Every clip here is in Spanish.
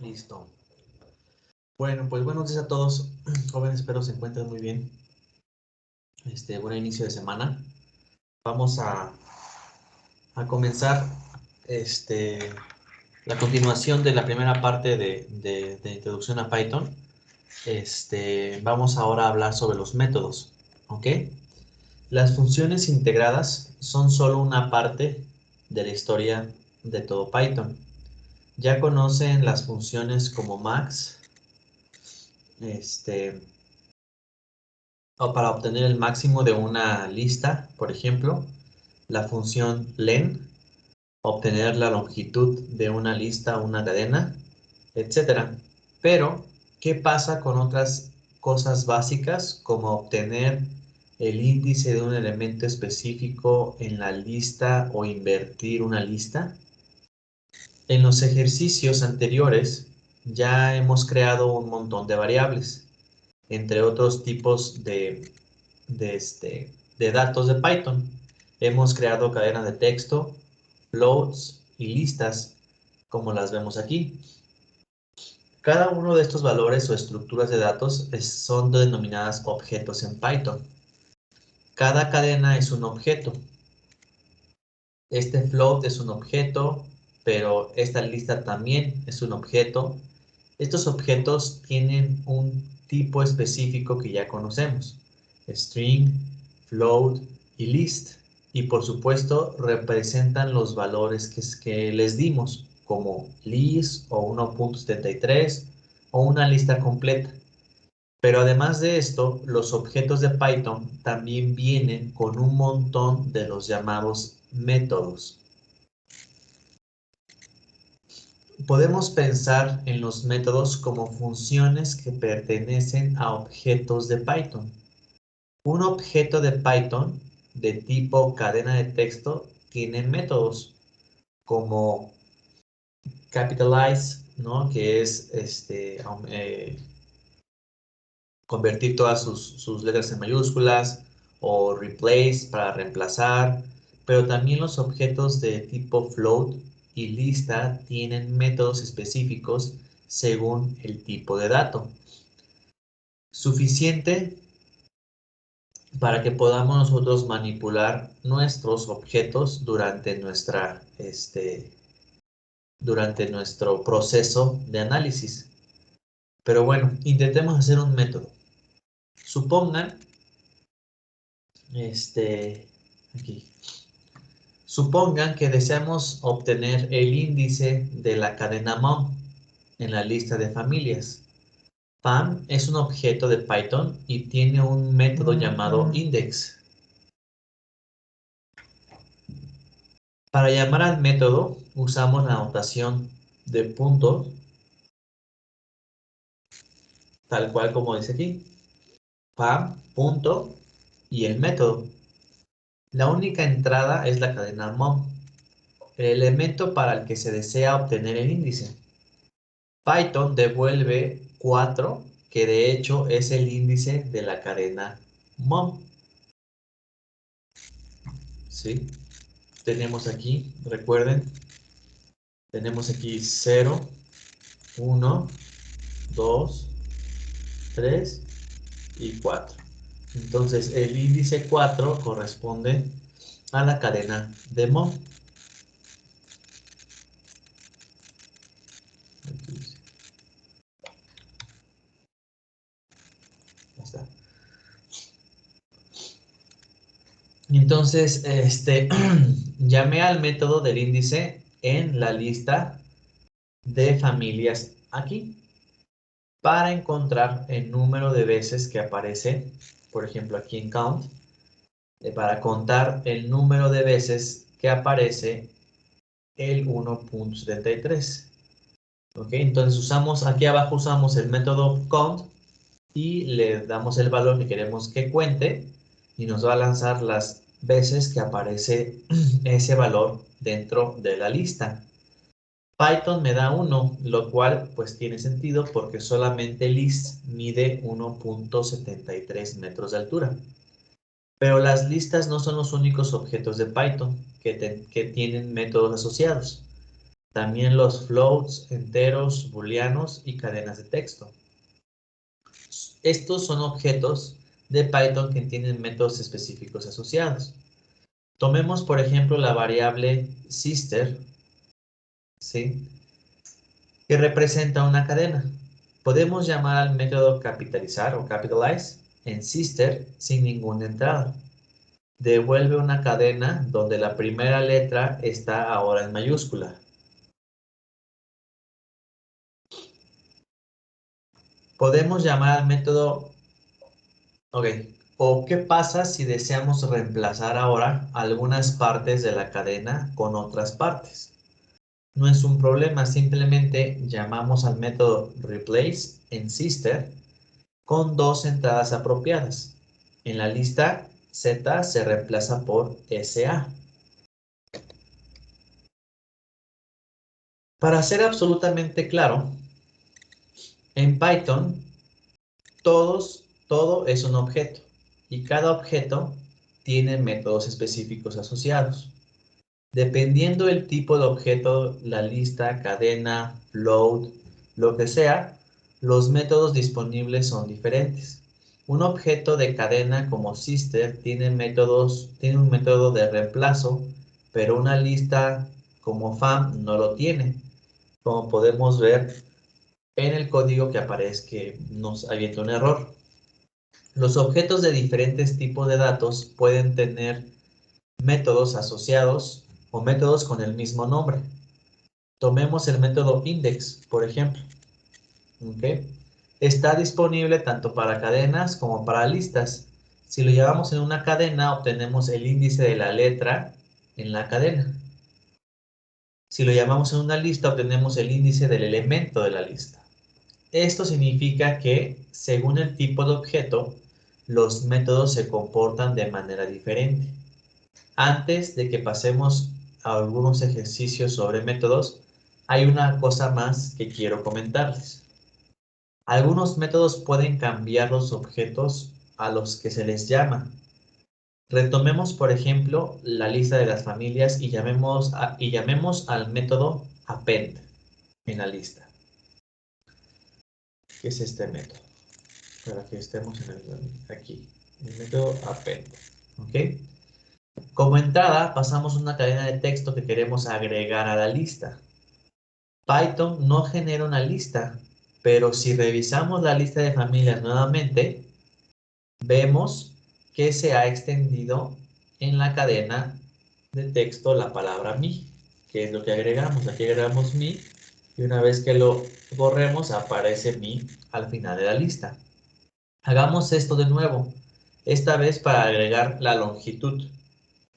Listo. Bueno, pues buenos días a todos. Jóvenes, espero se encuentren muy bien. Buen inicio de semana. Vamos a comenzar la continuación de la primera parte de introducción a Python. Vamos ahora a hablar sobre los métodos. ¿Ok? Las funciones integradas son solo una parte de la historia de todo Python. Ya conocen las funciones como max, o para obtener el máximo de una lista, por ejemplo, la función len, obtener la longitud de una lista o una cadena, etc. Pero, ¿qué pasa con otras cosas básicas como obtener el índice de un elemento específico en la lista o invertir una lista? En los ejercicios anteriores ya hemos creado un montón de variables, entre otros tipos de datos de Python. Hemos creado cadenas de texto, floats y listas, como las vemos aquí. Cada uno de estos valores o estructuras de datos son denominadas objetos en Python. Cada cadena es un objeto. Este float es un objeto, pero esta lista también es un objeto. Estos objetos tienen un tipo específico que ya conocemos: string, float y list. Y por supuesto representan los valores que les dimos, como list o 1.73 o una lista completa. Pero además de esto, los objetos de Python también vienen con un montón de los llamados métodos. Podemos pensar en los métodos como funciones que pertenecen a objetos de Python. Un objeto de Python de tipo cadena de texto tiene métodos como capitalize, ¿no? Que es convertir todas sus letras en mayúsculas, o replace para reemplazar, pero también los objetos de tipo float y lista tienen métodos específicos según el tipo de dato. Suficiente para que podamos nosotros manipular nuestros objetos durante nuestro proceso de análisis. Pero bueno, intentemos hacer un método. Supongan, aquí. Supongan que deseamos obtener el índice de la cadena mom en la lista de familias. Pam es un objeto de Python y tiene un método llamado index. Para llamar al método usamos la notación de puntos, tal cual como dice aquí. Pam, punto y el método. La única entrada es la cadena mom, el elemento para el que se desea obtener el índice. Python devuelve 4, que de hecho es el índice de la cadena mom. ¿Sí? Tenemos aquí, recuerden, tenemos aquí 0, 1, 2, 3 y 4. Entonces el índice 4 corresponde a la cadena de mom. Está. Entonces, llamé al método del índice en la lista de familias aquí para encontrar el número de veces que aparece, por ejemplo aquí en count, para contar el número de veces que aparece el 1.73. ¿Ok? Entonces aquí abajo usamos el método count y le damos el valor que queremos que cuente y nos va a lanzar las veces que aparece ese valor dentro de la lista. Python me da 1, lo cual pues tiene sentido porque solamente list mide 1.73 metros de altura. Pero las listas no son los únicos objetos de Python que tienen métodos asociados. También los floats, enteros, booleanos y cadenas de texto. Estos son objetos de Python que tienen métodos específicos asociados. Tomemos, por ejemplo, la variable sister, ¿sí?, que representa una cadena. Podemos llamar al método capitalizar o capitalize en sister sin ninguna entrada. Devuelve una cadena donde la primera letra está ahora en mayúscula. Podemos llamar al método, ok, o qué pasa si deseamos reemplazar ahora algunas partes de la cadena con otras partes. No es un problema, simplemente llamamos al método replace en sister con dos entradas apropiadas. En la lista Z se reemplaza por SA. Para ser absolutamente claro, en Python todo es un objeto y cada objeto tiene métodos específicos asociados. Dependiendo del tipo de objeto, la lista, cadena, float, lo que sea, los métodos disponibles son diferentes. Un objeto de cadena como sister tiene un método de reemplazo, pero una lista como fam no lo tiene, como podemos ver en el código que aparece que nos avienta un error. Los objetos de diferentes tipos de datos pueden tener métodos asociados o métodos con el mismo nombre. Tomemos el método index, por ejemplo. ¿Okay? Está disponible tanto para cadenas como para listas. Si lo llevamos en una cadena, obtenemos el índice de la letra en la cadena. Si lo llamamos en una lista, obtenemos el índice del elemento de la lista. Esto significa que, según el tipo de objeto, los métodos se comportan de manera diferente. Antes de que pasemos a algunos ejercicios sobre métodos, hay una cosa más que quiero comentarles. Algunos métodos pueden cambiar los objetos a los que se les llama. Retomemos, por ejemplo, la lista de las familias y llamemos al método append en la lista. ¿Qué es este método? Para que estemos aquí. El método append. ¿Ok? Como entrada, pasamos una cadena de texto que queremos agregar a la lista. Python no genera una lista, pero si revisamos la lista de familias nuevamente, vemos que se ha extendido en la cadena de texto la palabra mi, que es lo que agregamos. Aquí agregamos mi y una vez que lo borremos aparece mi al final de la lista. Hagamos esto de nuevo, esta vez para agregar la longitud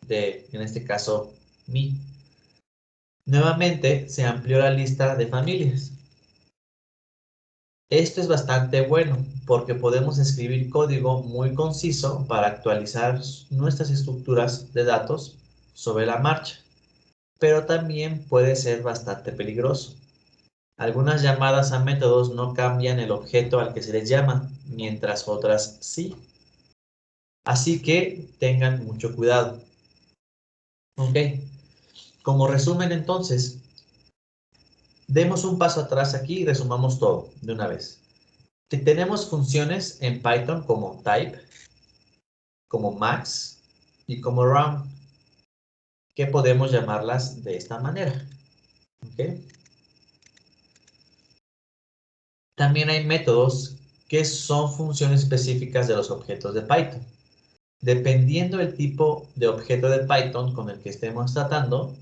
de, en este caso, mi. Nuevamente se amplió la lista de familias. Esto es bastante bueno porque podemos escribir código muy conciso para actualizar nuestras estructuras de datos sobre la marcha, pero también puede ser bastante peligroso. Algunas llamadas a métodos no cambian el objeto al que se les llama, mientras otras sí. Así que tengan mucho cuidado. Ok, como resumen entonces, demos un paso atrás aquí y resumamos todo de una vez. Tenemos funciones en Python como type, como max y como round, que podemos llamarlas de esta manera. ¿Okay? También hay métodos que son funciones específicas de los objetos de Python. Dependiendo del tipo de objeto de Python con el que estemos tratando,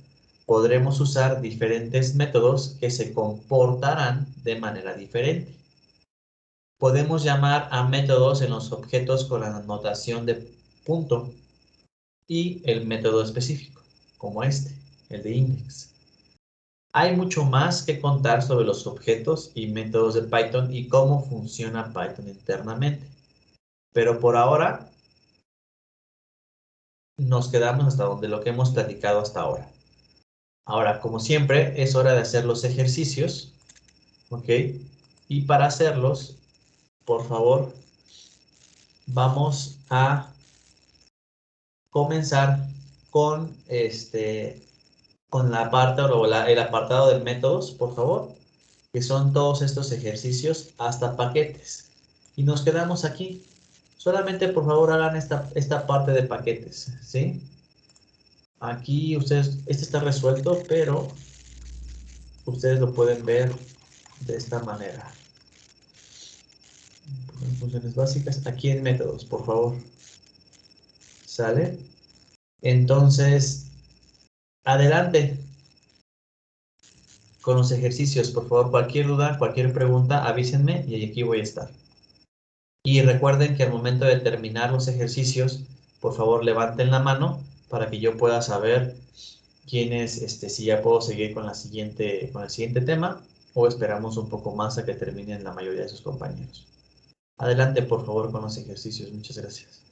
podremos usar diferentes métodos que se comportarán de manera diferente. Podemos llamar a métodos en los objetos con la notación de punto y el método específico, como este, el de index. Hay mucho más que contar sobre los objetos y métodos de Python y cómo funciona Python internamente. Pero por ahora nos quedamos hasta donde lo que hemos platicado hasta ahora. Ahora, como siempre, es hora de hacer los ejercicios, ¿ok? Y para hacerlos, por favor, vamos a comenzar con con la parte o el apartado de métodos, por favor, que son todos estos ejercicios hasta paquetes. Y nos quedamos aquí. Solamente, por favor, hagan esta parte de paquetes, ¿sí? Aquí ustedes, este está resuelto, pero ustedes lo pueden ver de esta manera. Funciones básicas, aquí en métodos, por favor. ¿Sale? Entonces, adelante con los ejercicios, por favor. Cualquier duda, cualquier pregunta, avísenme y aquí voy a estar. Y recuerden que al momento de terminar los ejercicios, por favor levanten la mano para que yo pueda saber quién es, si ya puedo seguir con con el siguiente tema o esperamos un poco más a que terminen la mayoría de sus compañeros. Adelante, por favor, con los ejercicios. Muchas gracias.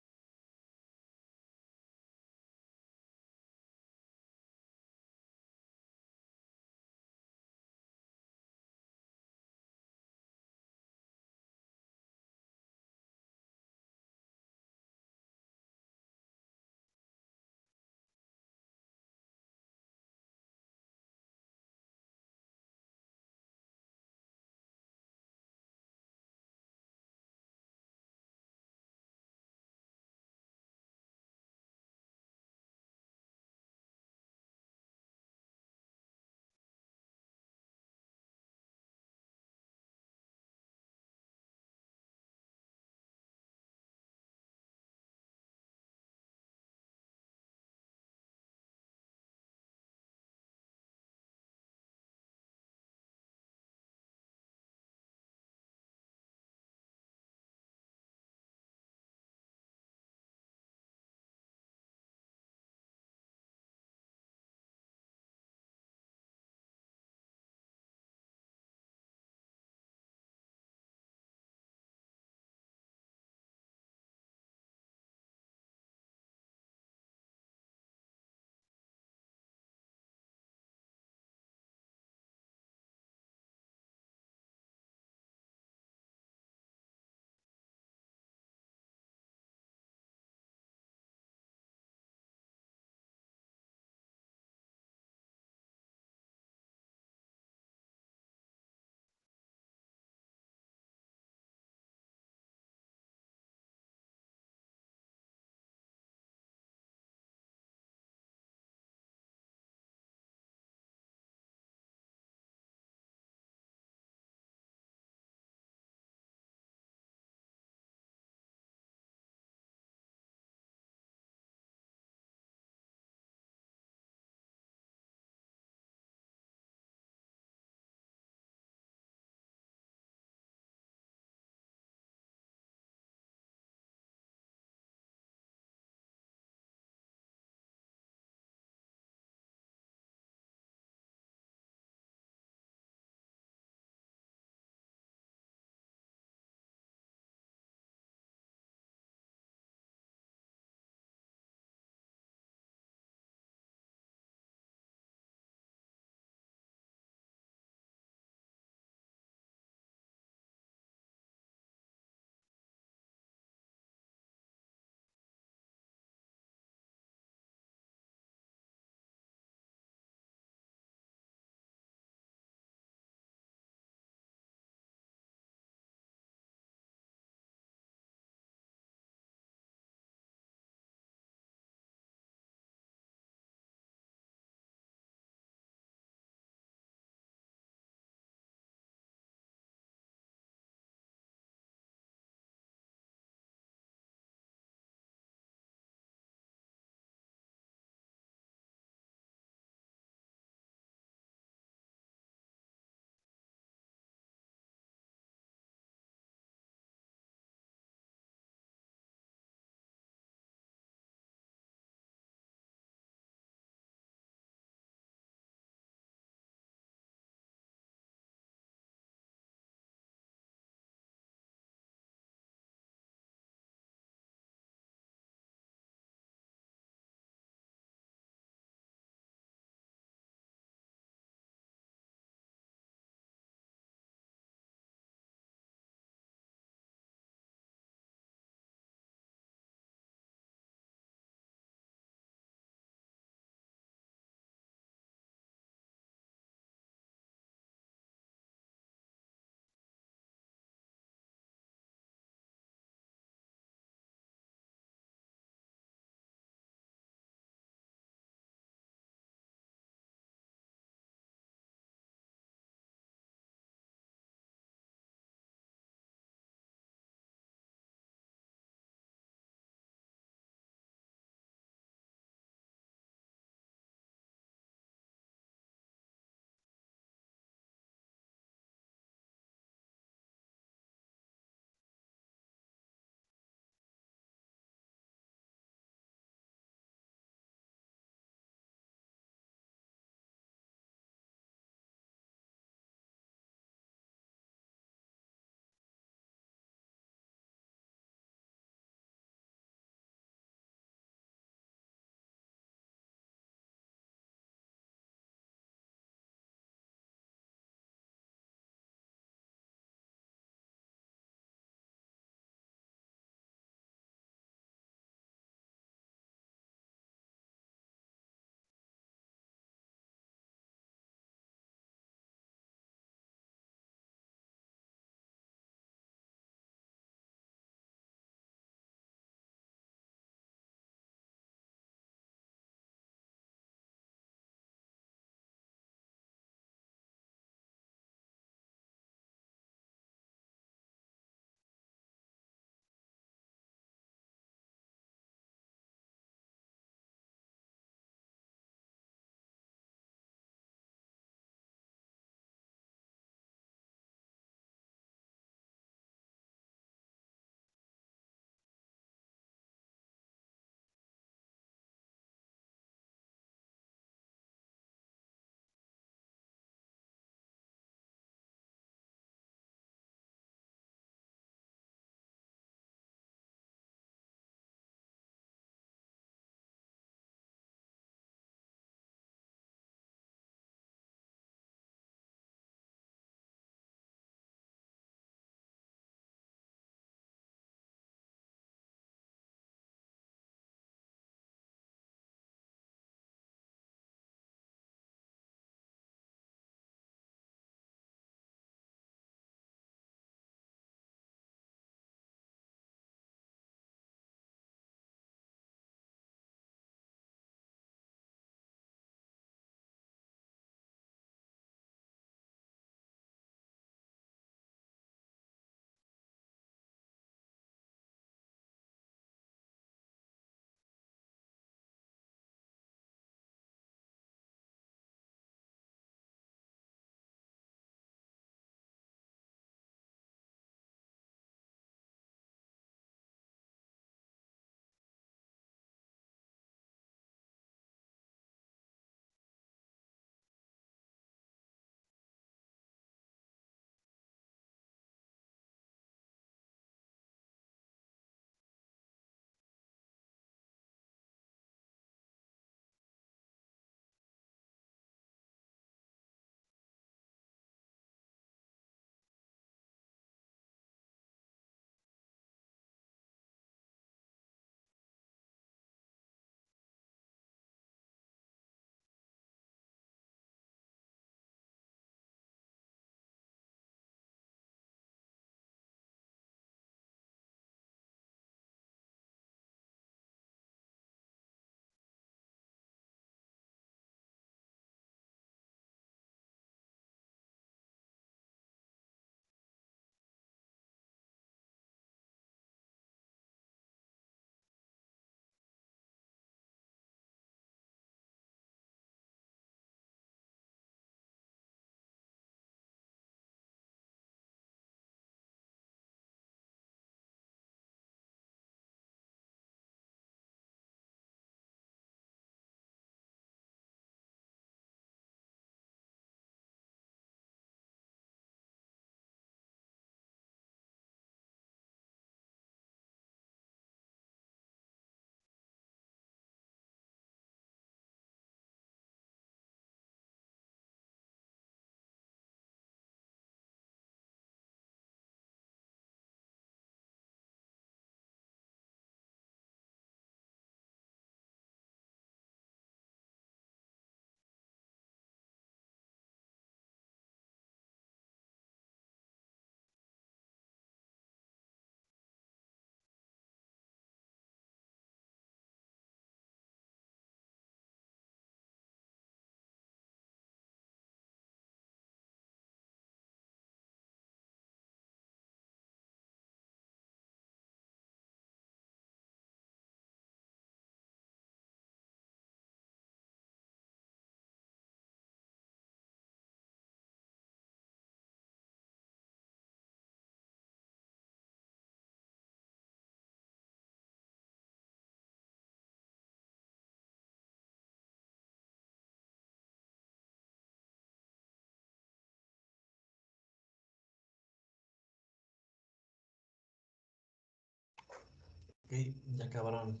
Ok, ya acabaron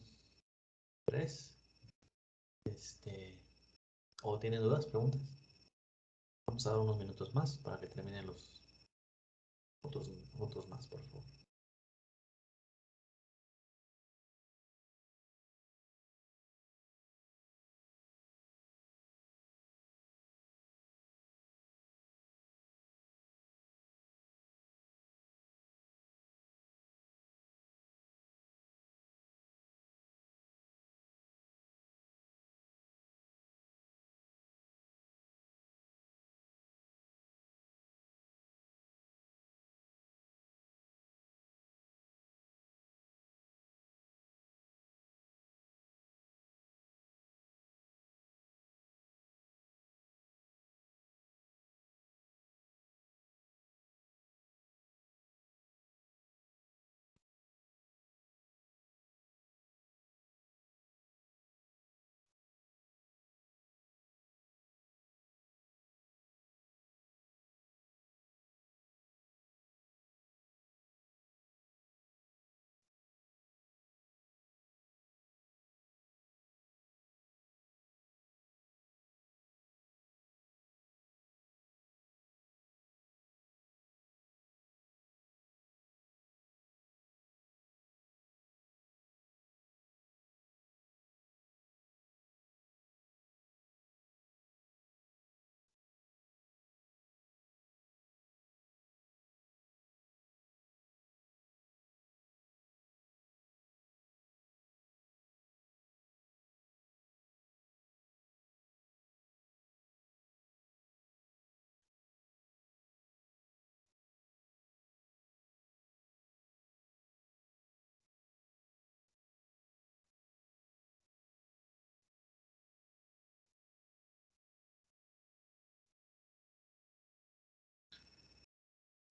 tres. ¿O tienen dudas, preguntas? Vamos a dar unos minutos más para que terminen los otros más, por favor.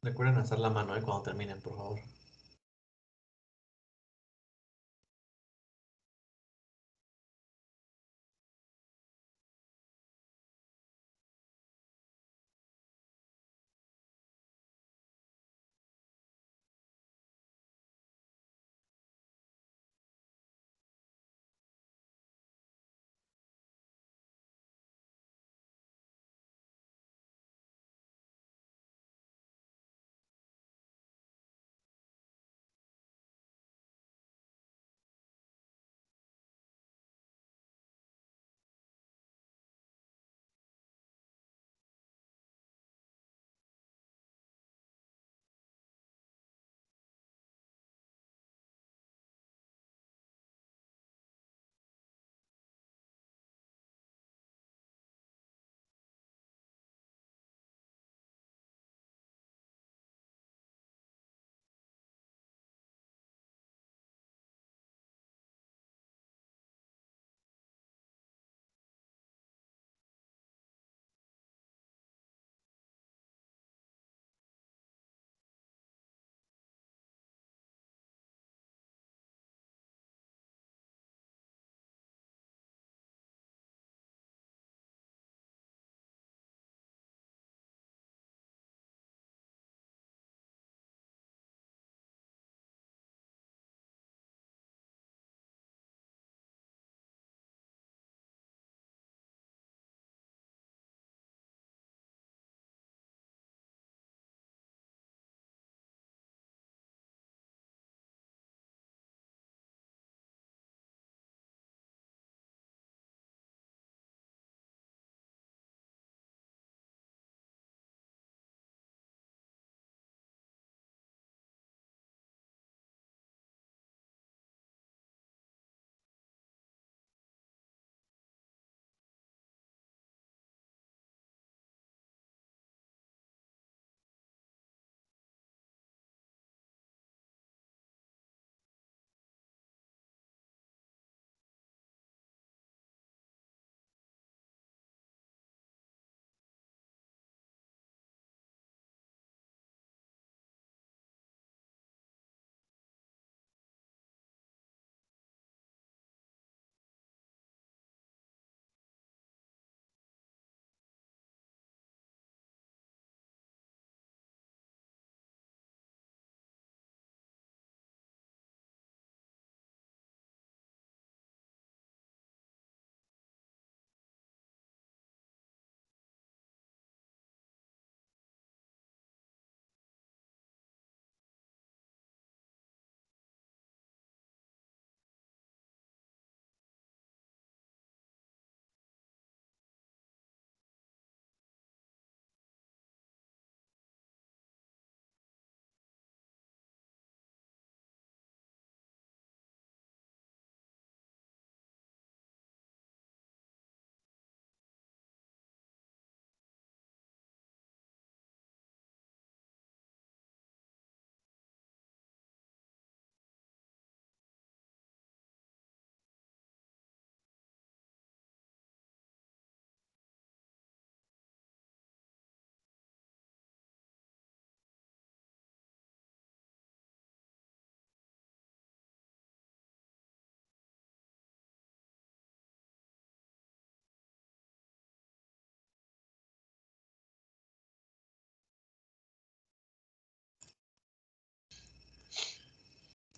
Recuerden hacer la mano, cuando terminen, por favor.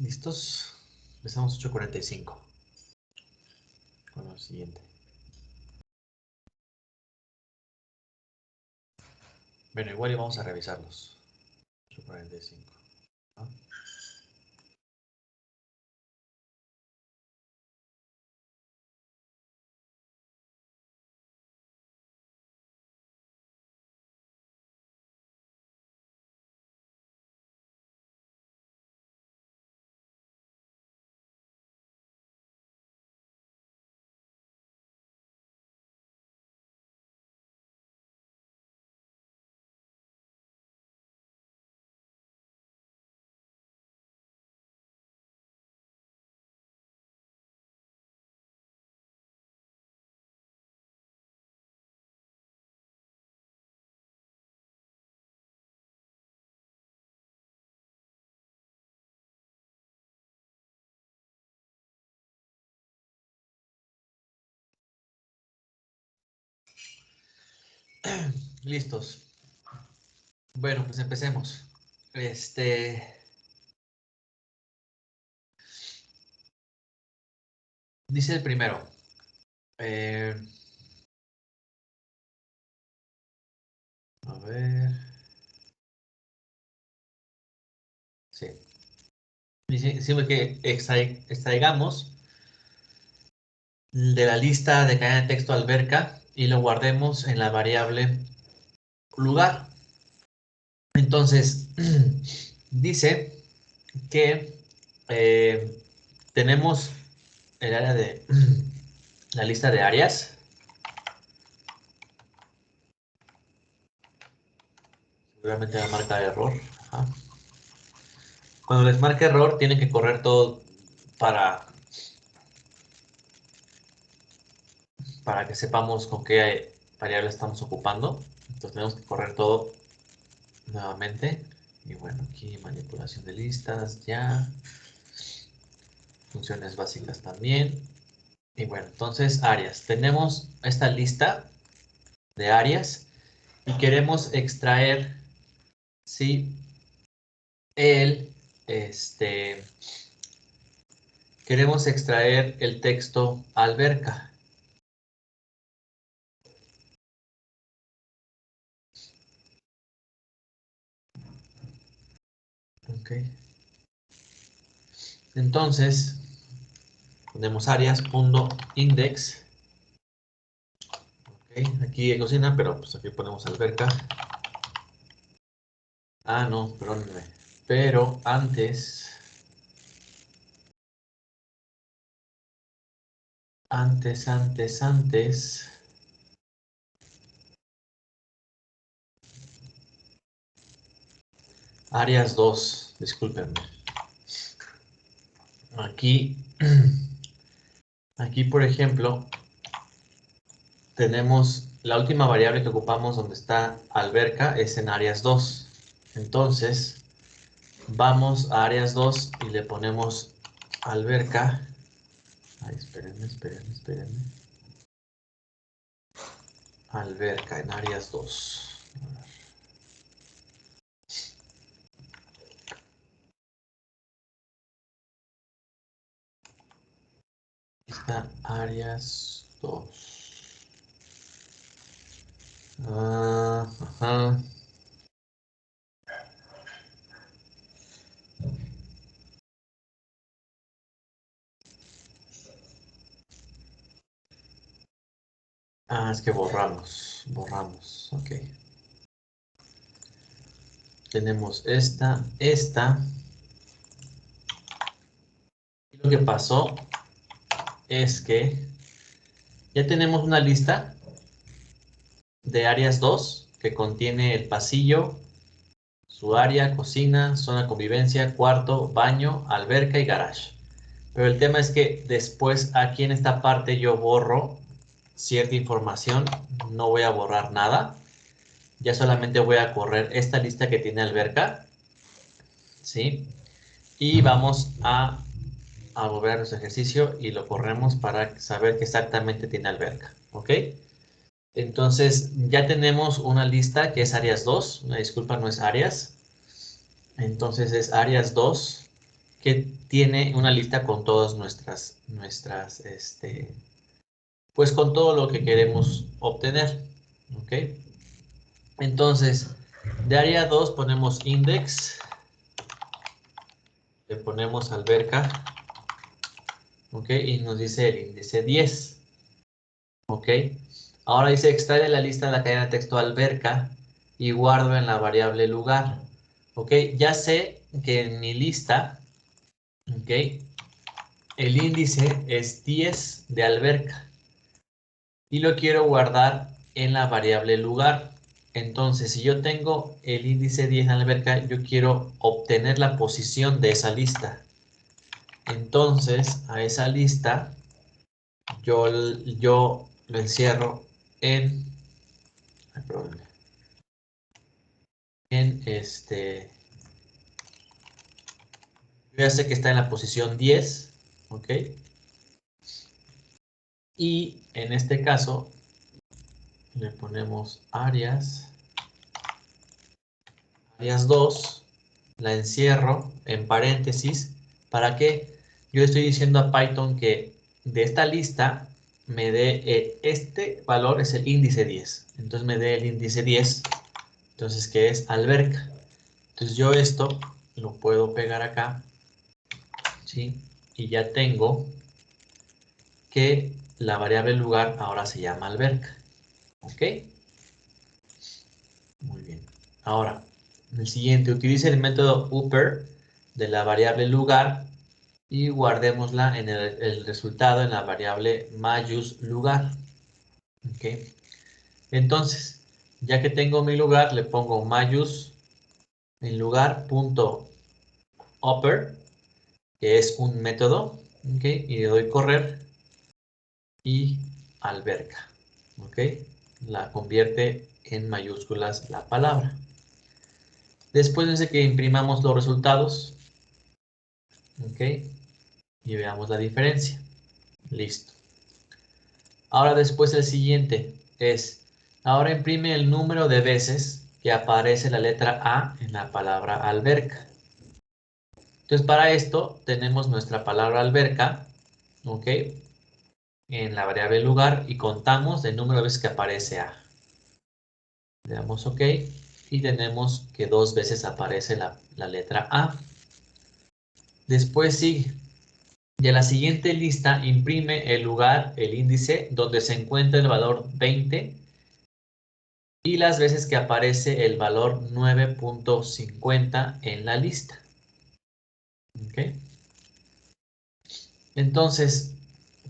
¿Listos? Empezamos 8:45 con lo siguiente. Bueno, igual y vamos a revisarlos. 8:45. ¿No? Listos. Bueno, pues empecemos. Dice el primero. A ver. Sí. Dice siempre que extraigamos de la lista de cadena de texto alberca y lo guardemos en la variable lugar. Entonces, dice que tenemos el área de la lista de áreas. Seguramente va a marcar error. Ajá. Cuando les marque error, tienen que correr todo para que sepamos con qué variable estamos ocupando. Entonces tenemos que correr todo nuevamente. Y bueno, aquí manipulación de listas, ya. Funciones básicas también. Y bueno, entonces áreas. Tenemos esta lista de áreas y queremos extraer, ¿sí? Queremos extraer el texto alberca. Ok. Entonces, ponemos áreas.index. Okay. Aquí en cocina, pero pues aquí ponemos alberca. Ah, no, perdónenme. Pero antes, áreas 2, discúlpenme. Aquí, aquí, por ejemplo, tenemos la última variable que ocupamos donde está alberca es en áreas 2. Entonces, vamos a áreas 2 y le ponemos alberca. Ay, espérenme. Alberca en áreas 2. Está áreas 2. Ajá. Es que borramos, ok. Tenemos esta. Y lo que pasó es que ya tenemos una lista de áreas 2 que contiene el pasillo, su área, cocina, zona de convivencia, cuarto, baño, alberca y garage. Pero el tema es que después aquí en esta parte yo borro cierta información, no voy a borrar nada, ya solamente voy a correr esta lista que tiene alberca, ¿sí? Y vamos a volver a nuestro ejercicio y lo corremos para saber que exactamente tiene alberca, ¿ok? Entonces ya tenemos una lista que es áreas 2, una disculpa, no es áreas. Entonces es áreas 2 que tiene una lista con todas pues con todo lo que queremos obtener, ¿ok? Entonces, de área 2 ponemos index, le ponemos alberca, ¿ok? Y nos dice el índice 10, ¿ok? Ahora dice extrae de la lista de la cadena de texto alberca y guardo en la variable lugar, ¿ok? Ya sé que en mi lista, ¿ok? El índice es 10 de alberca y lo quiero guardar en la variable lugar. Entonces, si yo tengo el índice 10 en alberca, yo quiero obtener la posición de esa lista. Entonces, a esa lista yo lo encierro en, yo ya sé que está en la posición 10, ¿ok? Y en este caso le ponemos áreas 2, la encierro en paréntesis. ¿Para qué? Yo estoy diciendo a Python que de esta lista me dé este valor es el índice 10. Entonces me dé el índice 10, entonces que es alberca. Entonces yo esto lo puedo pegar acá, ¿sí? Y ya tengo que la variable lugar ahora se llama alberca. ¿Ok? Muy bien. Ahora, el siguiente, utilice el método upper de la variable lugar y guardémosla en el resultado en la variable mayus lugar. ¿Ok? Entonces, ya que tengo mi lugar, le pongo mayus en lugar punto upper, que es un método, ¿ok? Y le doy correr y alberca, ¿ok? La convierte en mayúsculas la palabra. Después de que imprimamos los resultados, ¿ok? Y veamos la diferencia. Listo. Ahora después el siguiente es, ahora imprime el número de veces que aparece la letra A en la palabra alberca. Entonces para esto tenemos nuestra palabra alberca, ¿ok? En la variable lugar y contamos el número de veces que aparece A. Le damos OK y tenemos que 2 veces aparece la letra A. Después sigue. Y en la siguiente lista imprime el lugar, el índice, donde se encuentra el valor 20 y las veces que aparece el valor 9.50 en la lista. ¿Ok? Entonces,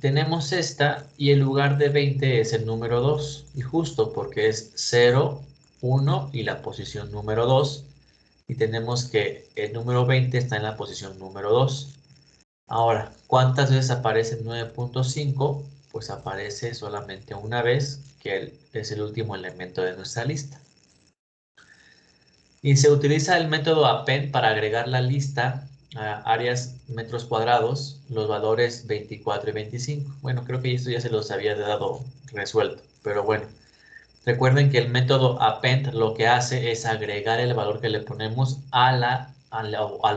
tenemos esta y el lugar de 20 es el número 2. Y justo porque es 0, 1 y la posición número 2. Y tenemos que el número 20 está en la posición número 2. Ahora, ¿cuántas veces aparece 9.5? Pues aparece solamente una vez, que es el último elemento de nuestra lista. Y se utiliza el método append para agregar la lista a áreas metros cuadrados, los valores 24 y 25. Bueno, creo que esto ya se los había dado resuelto, pero bueno. Recuerden que el método append lo que hace es agregar el valor que le ponemos al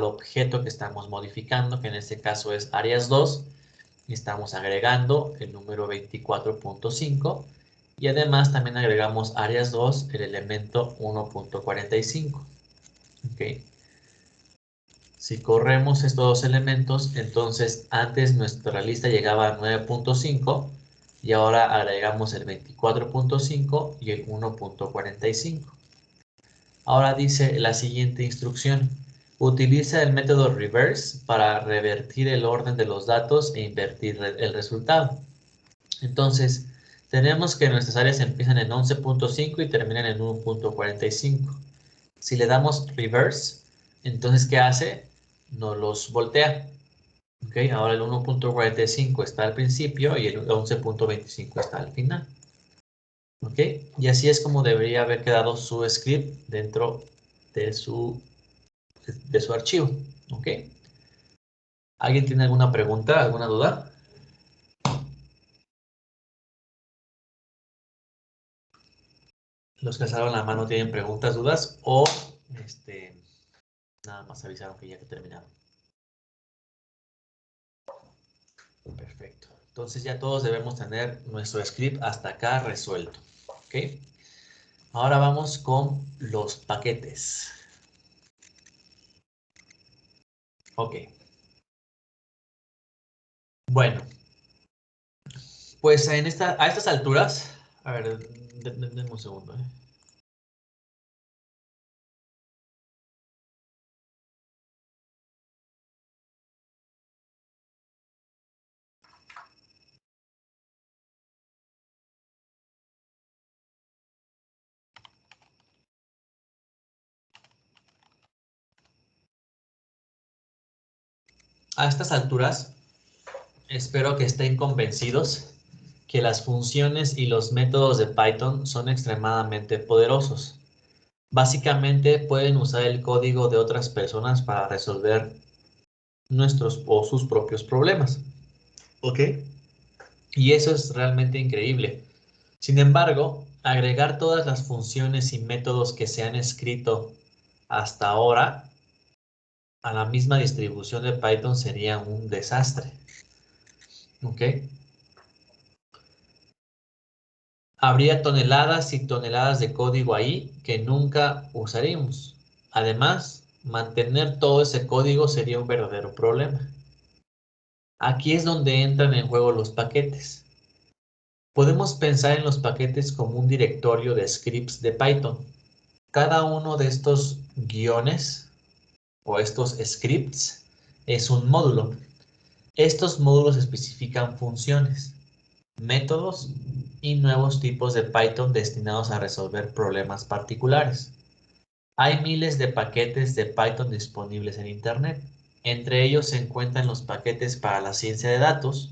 objeto que estamos modificando, que en este caso es áreas 2. Y estamos agregando el número 24.5 y además también agregamos áreas 2, el elemento 1.45. ¿Ok? Si corremos estos dos elementos, entonces antes nuestra lista llegaba a 9.5 y ahora agregamos el 24.5 y el 1.45. Ahora dice la siguiente instrucción. Utiliza el método reverse para revertir el orden de los datos e invertir el resultado. Entonces, tenemos que nuestras áreas empiezan en 11.5 y terminan en 1.45. Si le damos reverse, entonces, ¿qué hace? Nos los voltea. ¿Ok? Ahora el 1.45 está al principio y el 11.25 está al final. ¿Ok? Y así es como debería haber quedado su script dentro de su archivo. ¿Ok? ¿Alguien tiene alguna pregunta, alguna duda? Los que alzaron la mano tienen preguntas, dudas o nada más avisaron que ya que terminaron. Entonces ya todos debemos tener nuestro script hasta acá resuelto. ¿Ok? Ahora vamos con los paquetes. Ok. Bueno, pues a estas alturas, a ver, denme un segundo. A estas alturas, espero que estén convencidos que las funciones y los métodos de Python son extremadamente poderosos. Básicamente pueden usar el código de otras personas para resolver nuestros o sus propios problemas. ¿Ok? Y eso es realmente increíble. Sin embargo, agregar todas las funciones y métodos que se han escrito hasta ahora a la misma distribución de Python sería un desastre. ¿Ok? Habría toneladas y toneladas de código ahí que nunca usaríamos. Además, mantener todo ese código sería un verdadero problema. Aquí es donde entran en juego los paquetes. Podemos pensar en los paquetes como un directorio de scripts de Python. Cada uno de estos guiones o estos scripts es un módulo. Estos módulos especifican funciones, métodos y nuevos tipos de Python destinados a resolver problemas particulares. Hay miles de paquetes de Python disponibles en Internet. Entre ellos se encuentran los paquetes para la ciencia de datos,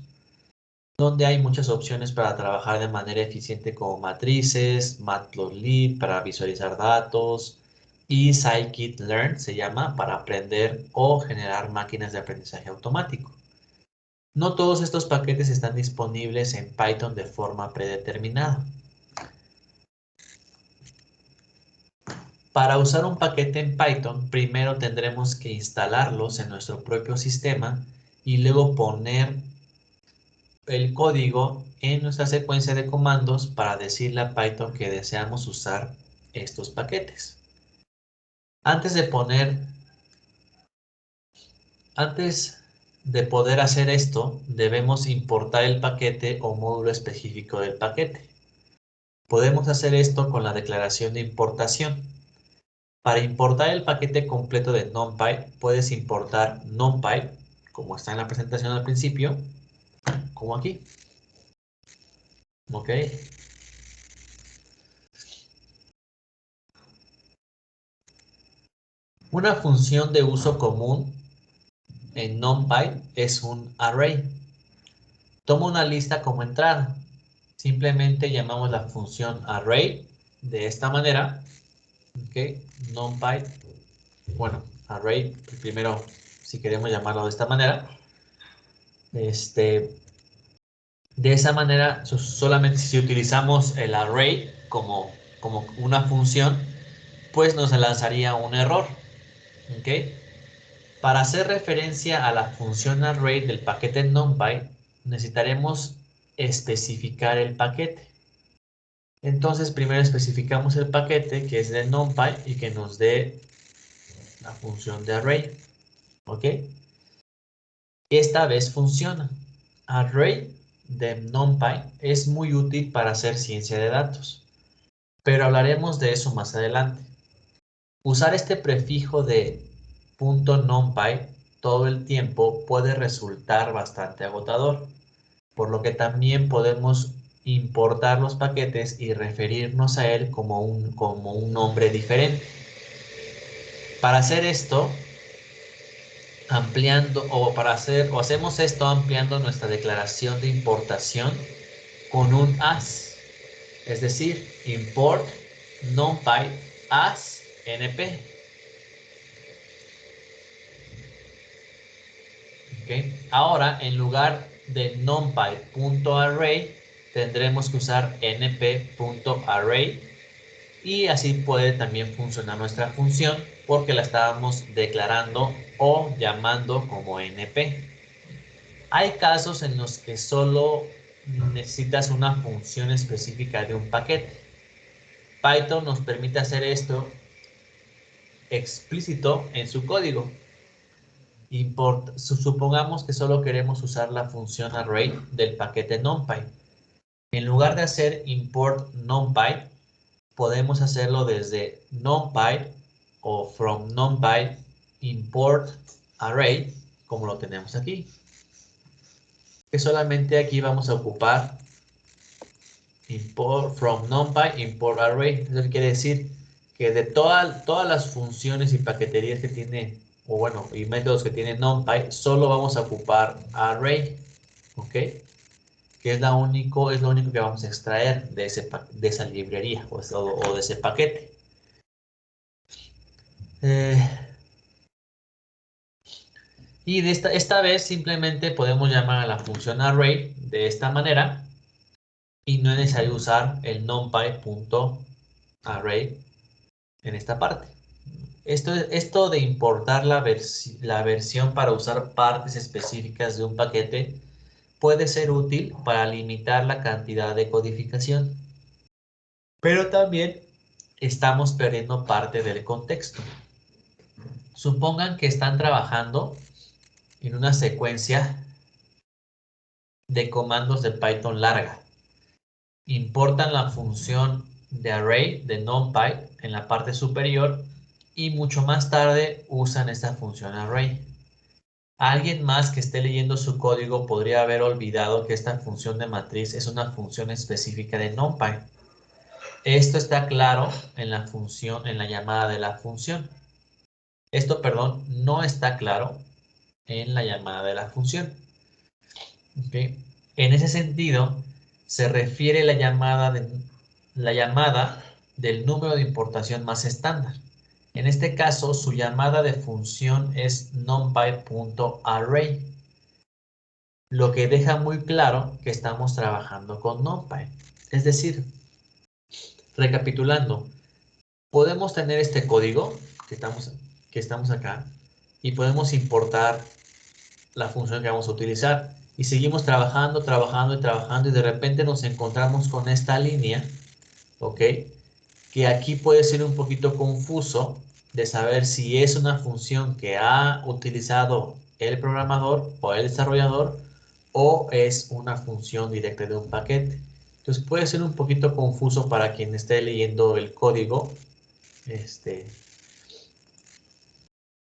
donde hay muchas opciones para trabajar de manera eficiente como matrices, Matplotlib para visualizar datos y scikit-learn se llama para aprender o generar máquinas de aprendizaje automático. No todos estos paquetes están disponibles en Python de forma predeterminada. Para usar un paquete en Python, primero tendremos que instalarlos en nuestro propio sistema y luego poner el código en nuestra secuencia de comandos para decirle a Python que deseamos usar estos paquetes. Antes de poder hacer esto, debemos importar el paquete o módulo específico del paquete. Podemos hacer esto con la declaración de importación. Para importar el paquete completo de NumPy, puedes importar NumPy, como está en la presentación al principio, como aquí. ¿Ok? Una función de uso común en NumPy es un array. Toma una lista como entrada. Simplemente llamamos la función array de esta manera. ¿Ok? NumPy, bueno, array, primero si queremos llamarlo de esta manera. De esa manera, solamente si utilizamos el array como una función, pues nos lanzaría un error. ¿Ok? Para hacer referencia a la función array del paquete NumPy, necesitaremos especificar el paquete. Entonces, primero especificamos el paquete que es de NumPy y que nos dé la función de array. ¿Ok? Esta vez funciona. Array de NumPy es muy útil para hacer ciencia de datos, pero hablaremos de eso más adelante. Usar este prefijo de .numpy todo el tiempo puede resultar bastante agotador, por lo que también podemos importar los paquetes y referirnos a él como un nombre diferente. Para hacer esto, hacemos esto ampliando nuestra declaración de importación con un as, es decir, import numpy as np. ¿Okay? Ahora, en lugar de numpy.array, tendremos que usar np.array y así puede también funcionar nuestra función porque la estábamos declarando o llamando como np. Hay casos en los que solo necesitas una función específica de un paquete. Python nos permite hacer esto explícito en su código. Supongamos que solo queremos usar la función array del paquete NumPy. En lugar de hacer import NumPy, podemos hacerlo desde NumPy o from NumPy import array, como lo tenemos aquí. Que solamente aquí vamos a ocupar import from NumPy import array. Eso quiere decir que de todas las funciones y paqueterías que tiene, o bueno, y métodos que tiene NumPy, solo vamos a ocupar array, ¿ok? Que es lo único que vamos a extraer de esa librería o de ese paquete. Y esta vez simplemente podemos llamar a la función array de esta manera y no es necesario usar el numpy.array en esta parte. Esto de importar la versión para usar partes específicas de un paquete puede ser útil para limitar la cantidad de codificación, pero también estamos perdiendo parte del contexto. Supongan que están trabajando en una secuencia de comandos de Python larga. Importan la función de array de NumPy en la parte superior y mucho más tarde usan esta función array. Alguien más que esté leyendo su código podría haber olvidado que esta función de matriz es una función específica de NumPy. Esto está claro en la llamada de la función. Esto, perdón, no está claro en la llamada de la función. ¿Okay? En ese sentido, se refiere la llamada del número de importación más estándar. En este caso, su llamada de función es numpy.array, lo que deja muy claro que estamos trabajando con NumPy. Es decir, recapitulando, podemos tener este código que estamos acá y podemos importar la función que vamos a utilizar. Y seguimos trabajando, trabajando y trabajando y de repente nos encontramos con esta línea, ¿ok? Que aquí puede ser un poquito confuso de saber si es una función que ha utilizado el programador o el desarrollador o es una función directa de un paquete. Entonces puede ser un poquito confuso para quien esté leyendo el código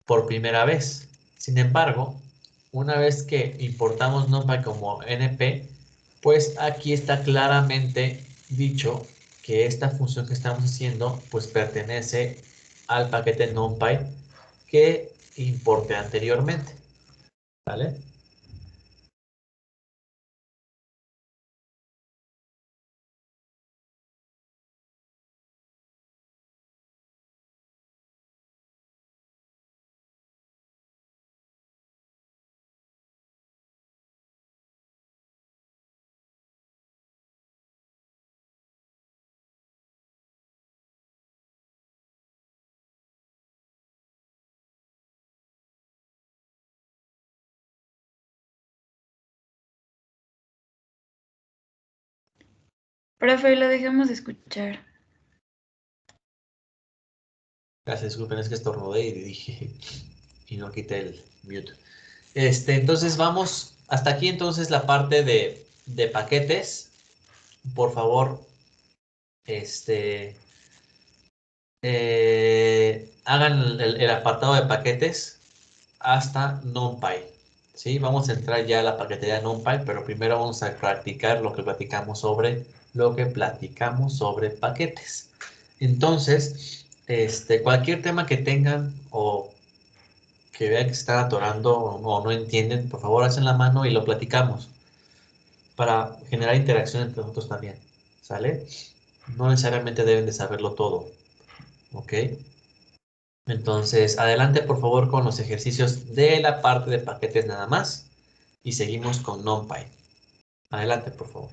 por primera vez. Sin embargo, una vez que importamos NumPy como NP, pues aquí está claramente dicho que esta función que estamos haciendo pues pertenece al paquete NumPy que importé anteriormente. ¿Vale? Profe, lo dejamos de escuchar. Gracias, disculpen, es que estornudé y dije y no quité el mute. Entonces vamos hasta aquí entonces la parte de paquetes. Por favor, hagan el apartado de paquetes hasta NumPy. ¿Sí? Vamos a entrar ya a la paquetería de NumPy, pero primero vamos a practicar lo que platicamos sobre paquetes. Entonces, cualquier tema que tengan o que vean que se están atorando o no entienden, por favor hacen la mano y lo platicamos para generar interacción entre nosotros también. ¿Sale? No necesariamente deben de saberlo todo. ¿Ok? Entonces, adelante por favor con los ejercicios de la parte de paquetes nada más y seguimos con NumPy. Adelante por favor.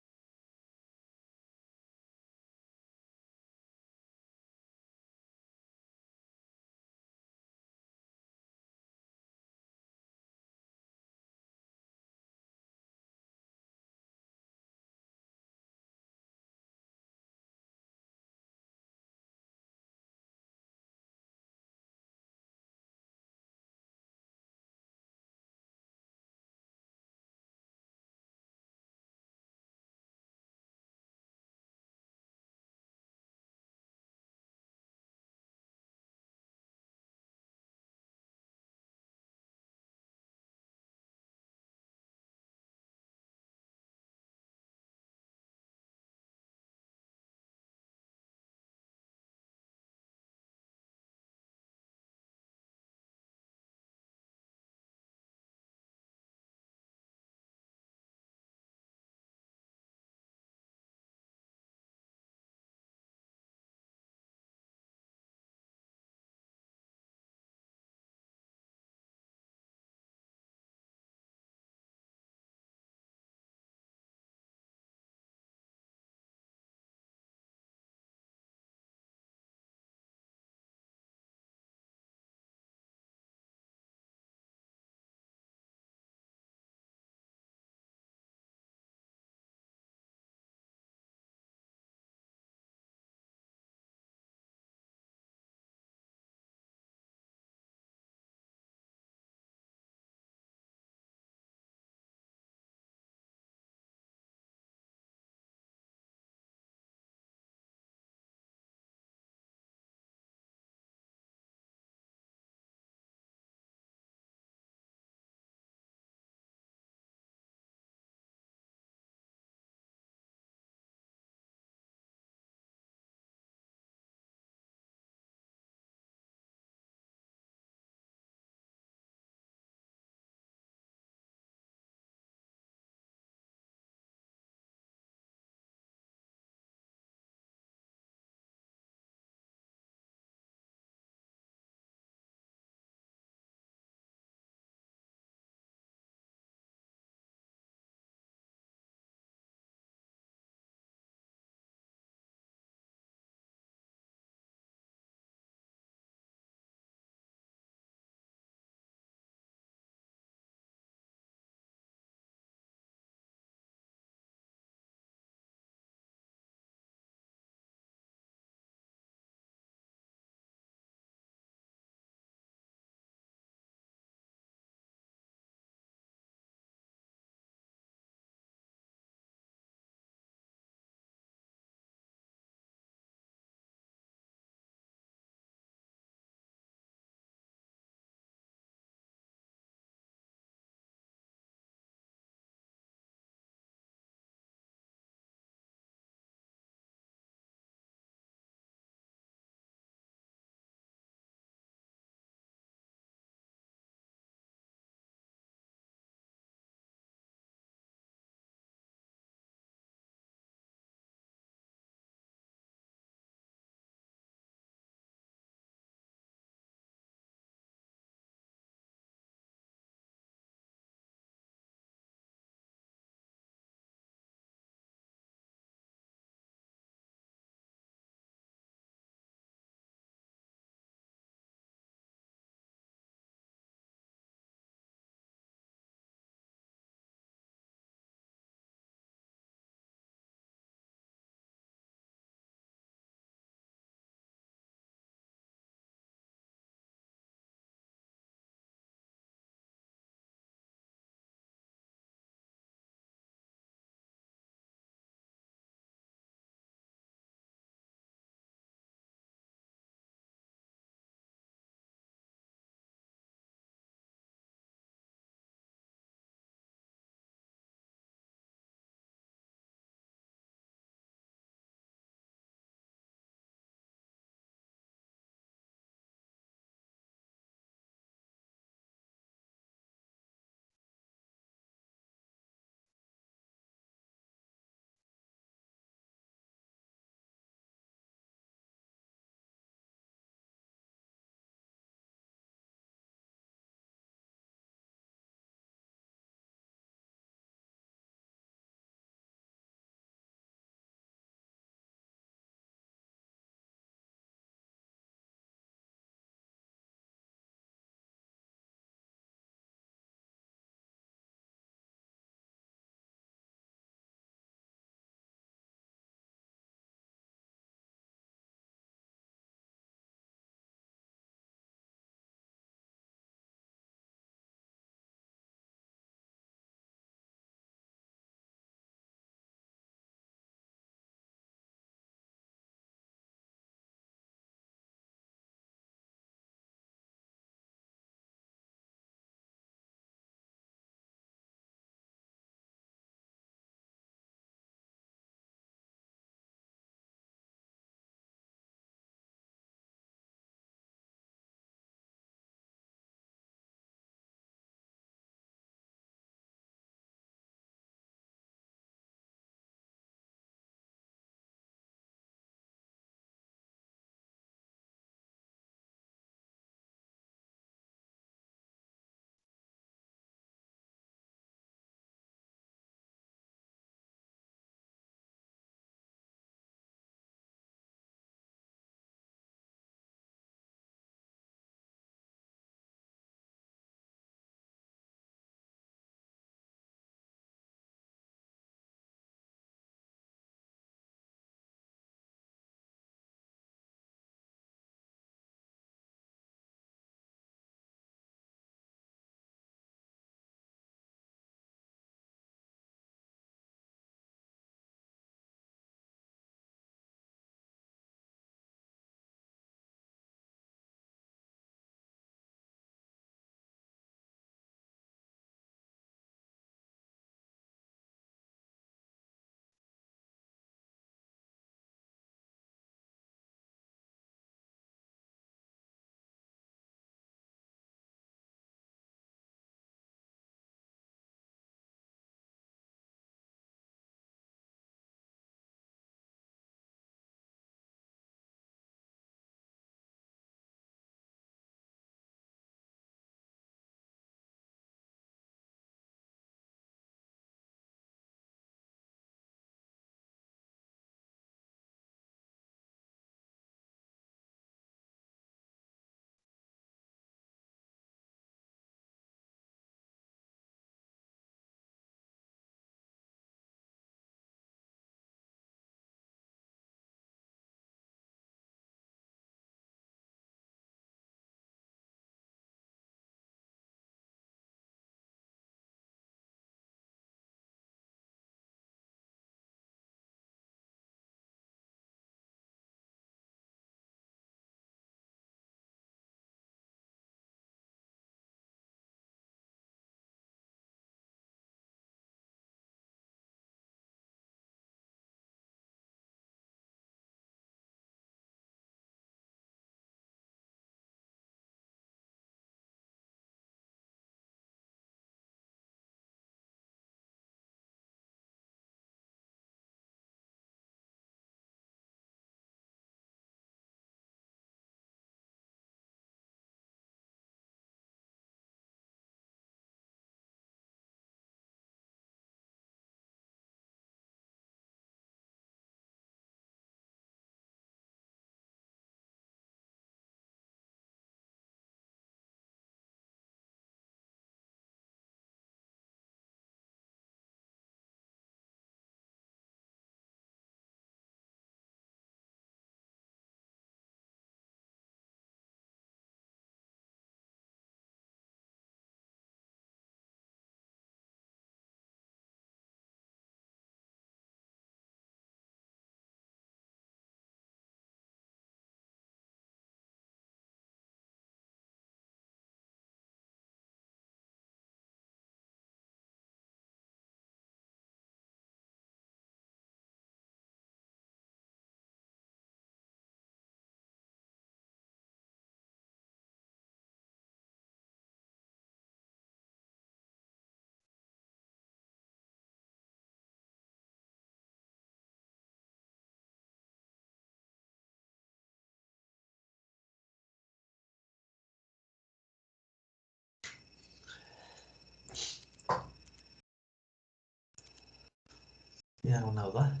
¿Tienen alguna duda?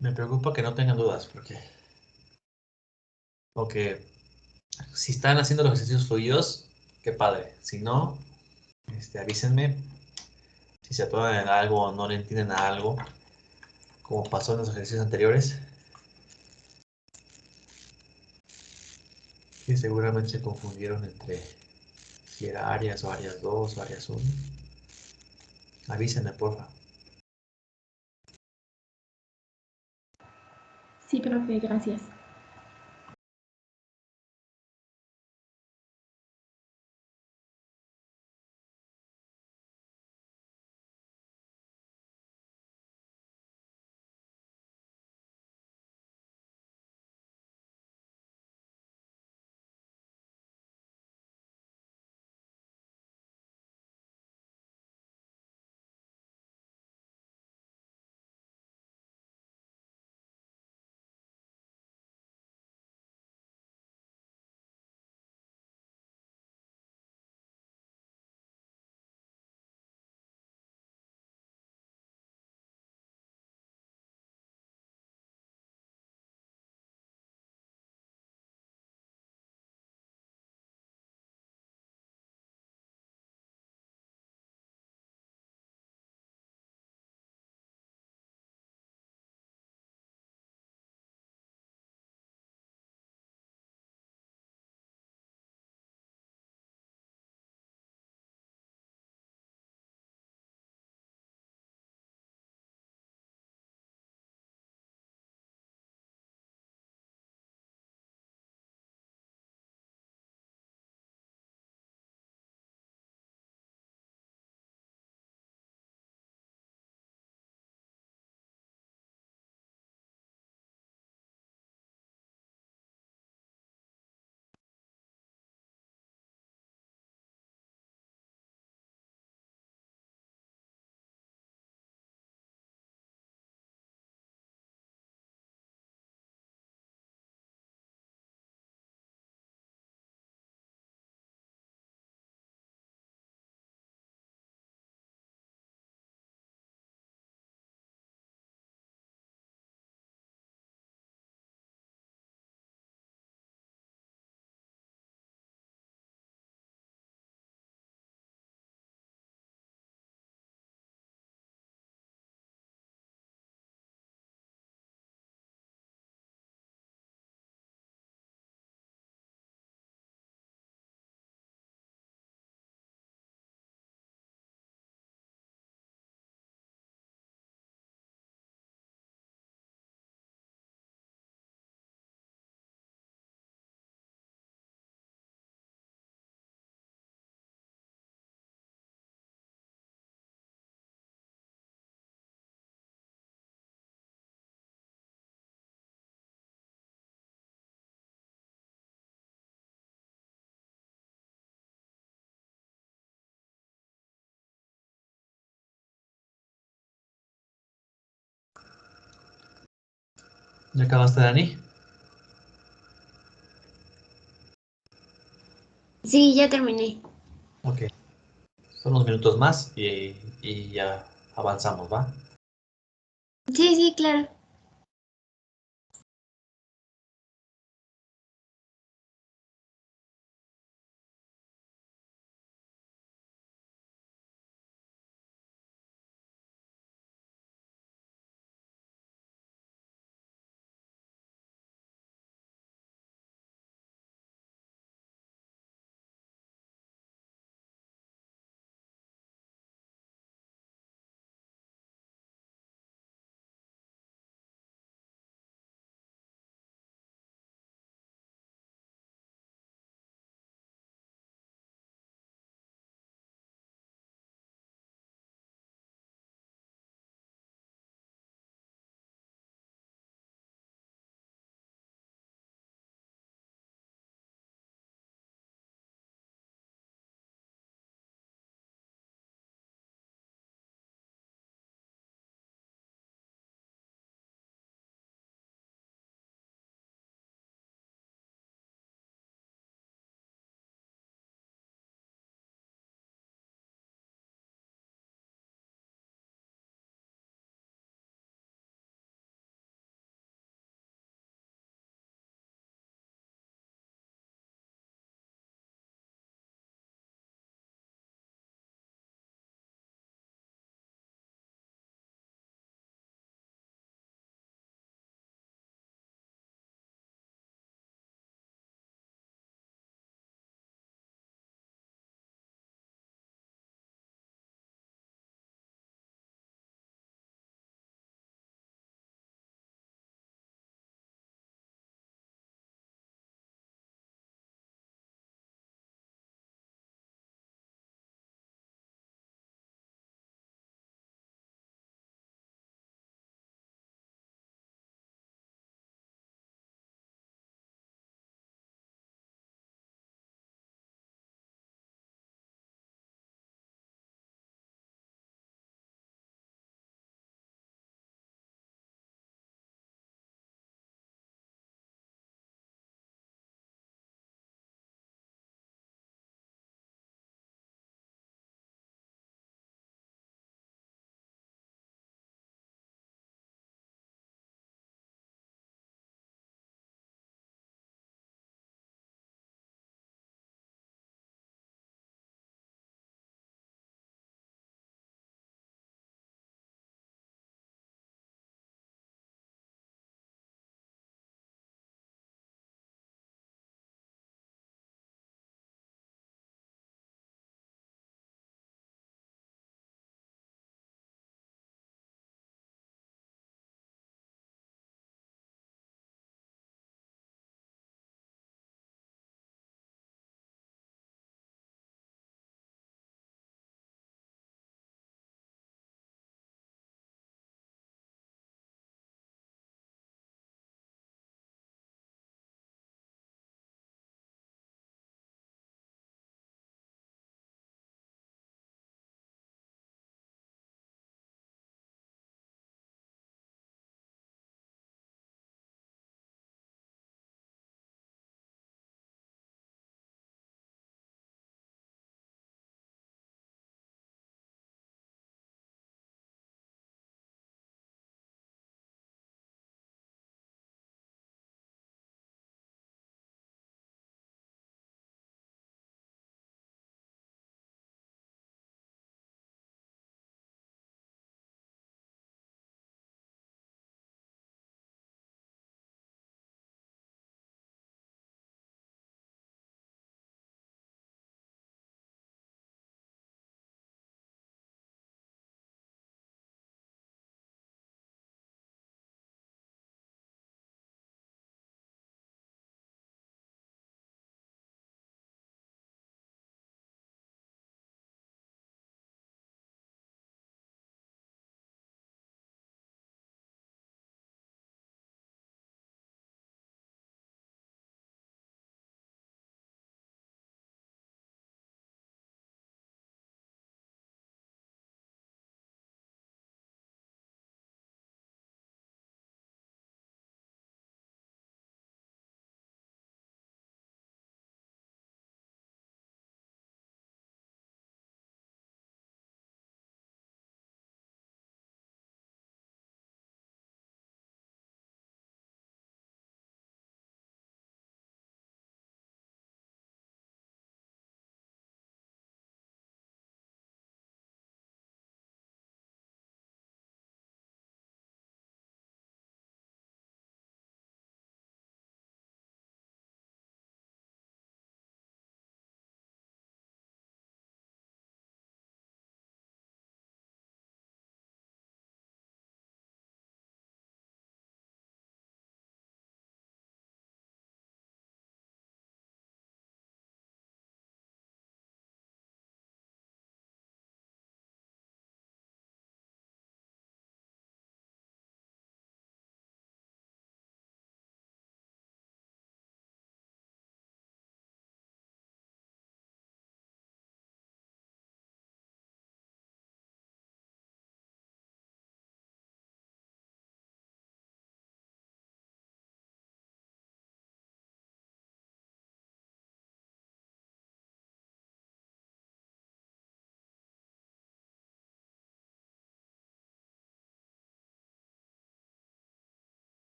Me preocupa que no tengan dudas, porque si están haciendo los ejercicios fluidos, qué padre. Si no, avísenme si se atoran en algo o no le entienden a algo, como pasó en los ejercicios anteriores, que seguramente se confundieron entre si era áreas o áreas 2 o áreas 1. Avísenme, porfa. Sí, profe, gracias. ¿Ya acabaste, Dani? Sí, ya terminé. Ok. Son unos minutos más y ya avanzamos, ¿va? Sí, sí, claro.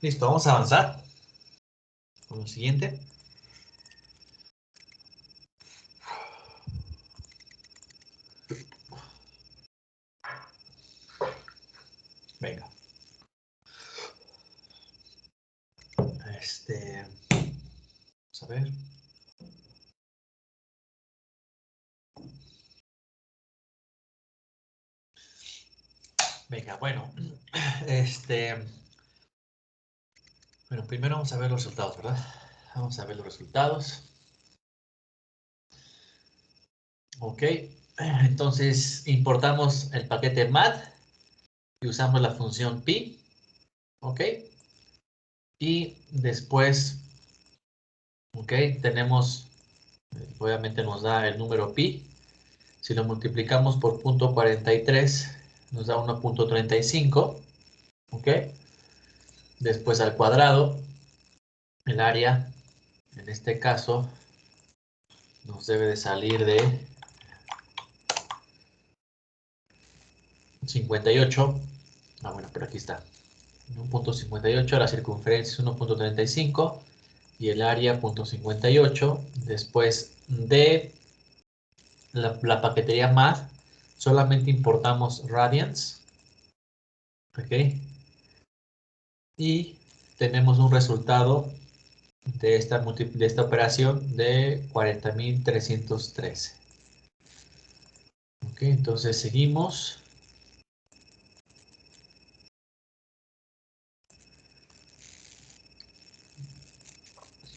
Listo, vamos a avanzar con lo siguiente. Venga. Vamos a ver. Venga, bueno. Bueno, primero vamos a ver los resultados, ¿verdad? Vamos a ver los resultados. Ok. Entonces, importamos el paquete math y usamos la función pi. Ok. Y después, ok, tenemos, obviamente nos da el número pi. Si lo multiplicamos por 0.43, nos da 1.35. Ok. Después al cuadrado, el área, en este caso, nos debe de salir de 58. Bueno, pero aquí está. 1.58, la circunferencia es 1.35 y el área 0.58. Después de la paquetería math, solamente importamos radians. ¿Ok? Y tenemos un resultado de esta operación de 40.313. Ok, entonces seguimos.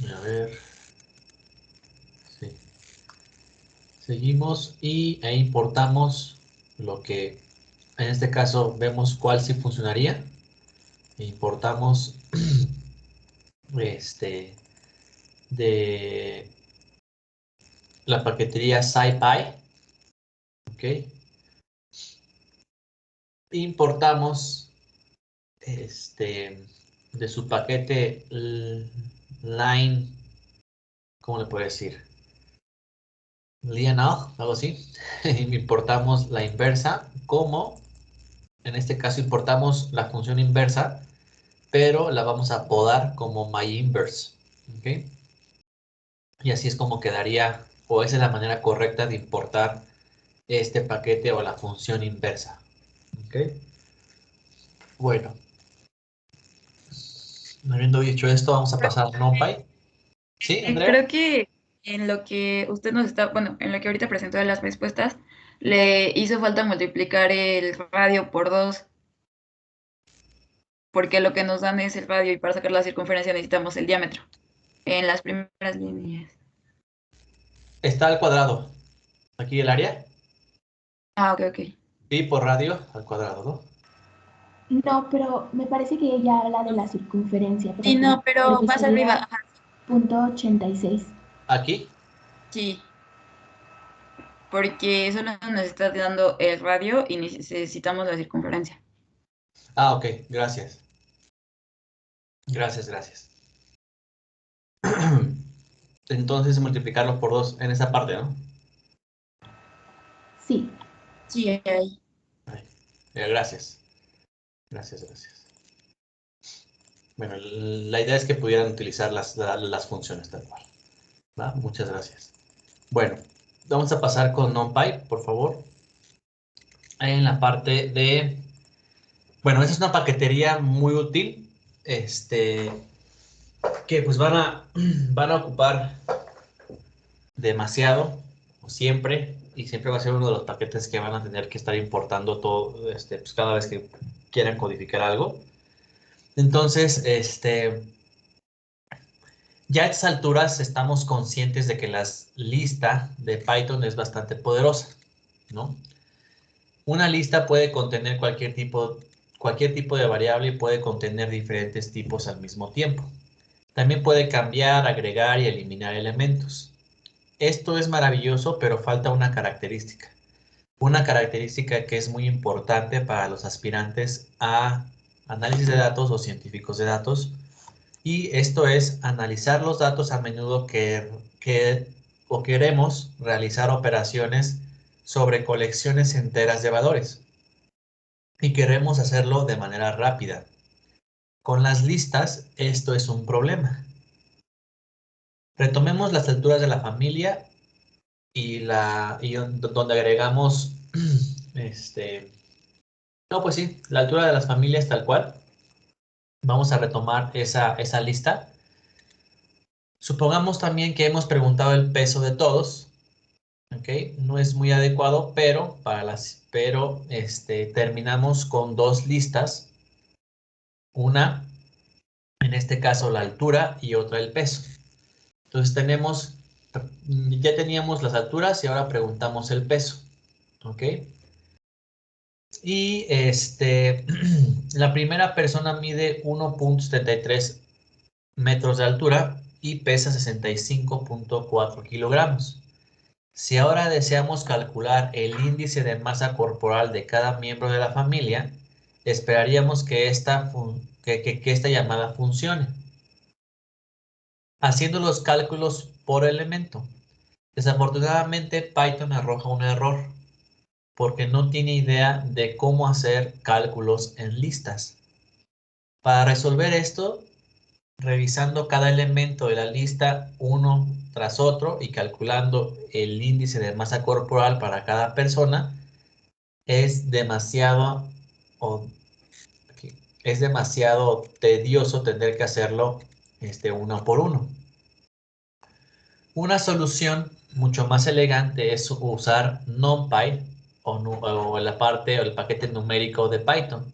A ver. Sí. Seguimos e importamos lo que, en este caso, vemos cuál sí funcionaría. E importamos de la paquetería SciPy. Ok. Importamos de su paquete line, ¿cómo le puedo decir? Lienal, algo así. Importamos la inversa, como en este caso importamos la función inversa, pero la vamos a apodar como myInverse. ¿Ok? Y así es como quedaría, o esa es la manera correcta de importar este paquete o la función inversa. ¿Ok? Bueno, habiendo dicho esto, vamos a pasar a NumPy. ¿Sí, Andrea? Creo que en lo que usted nos está, bueno, en lo que ahorita presentó de las respuestas, le hizo falta multiplicar el radio por 2, porque lo que nos dan es el radio y para sacar la circunferencia necesitamos el diámetro en las primeras líneas. Está al cuadrado. Aquí el área. Ah, ok, ok. Pi por radio al cuadrado, ¿no? No, pero me parece que ella habla de la circunferencia Sí, no, propia, pero porque más arriba, sería ajá, .86. Aquí. sí, porque solo nos está dando el radio y necesitamos la circunferencia. Ah, ok, gracias. Gracias, gracias. Entonces multiplicarlo por 2 en esa parte, ¿no? Sí, Sí, ahí. Gracias. Gracias, gracias. Bueno, la idea es que pudieran utilizar las funciones tal cual. ¿Va? Muchas gracias. Bueno, vamos a pasar con NumPy, por favor. En la parte de... Bueno, esa es una paquetería muy útil. Que pues van a ocupar demasiado, o siempre, y siempre va a ser uno de los paquetes que van a tener que estar importando todo, pues cada vez que quieran codificar algo. Entonces, ya a estas alturas estamos conscientes de que la lista de Python es bastante poderosa, ¿no? Una lista puede contener cualquier tipo de variable y puede contener diferentes tipos al mismo tiempo. También puede cambiar, agregar y eliminar elementos. Esto es maravilloso, pero falta una característica. Una característica que es muy importante para los aspirantes a análisis de datos o científicos de datos. Y esto es analizar los datos a menudo o queremos realizar operaciones sobre colecciones enteras de valores. Y queremos hacerlo de manera rápida. Con las listas, esto es un problema. Retomemos las alturas de la familia y donde agregamos, no, pues sí, la altura de las familias tal cual. Vamos a retomar esa lista. Supongamos también que hemos preguntado el peso de todos. ¿Ok? No es muy adecuado, pero terminamos con dos listas. Una, en este caso, la altura y otra el peso. Entonces ya teníamos las alturas y ahora preguntamos el peso. ¿Ok? Y la primera persona mide 1.73 metros de altura y pesa 65.4 kilogramos. Si ahora deseamos calcular el índice de masa corporal de cada miembro de la familia, esperaríamos que esta llamada funcione, haciendo los cálculos por elemento. Desafortunadamente, Python arroja un error, porque no tiene idea de cómo hacer cálculos en listas. Para resolver esto, revisando cada elemento de la lista uno tras otro y calculando el índice de masa corporal para cada persona, es demasiado tedioso tener que hacerlo uno por uno. Una solución mucho más elegante es usar NumPy o el paquete numérico de Python.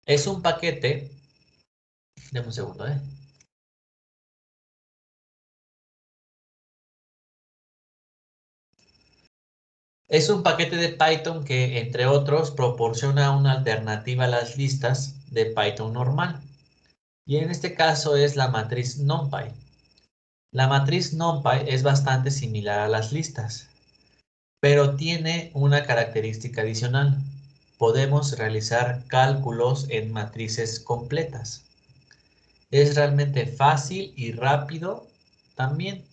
Es un paquete, deme un segundo, Es un paquete de Python que, entre otros, proporciona una alternativa a las listas de Python normal. Y en este caso es la matriz NumPy. La matriz NumPy es bastante similar a las listas, pero tiene una característica adicional. Podemos realizar cálculos en matrices completas. Es realmente fácil y rápido también.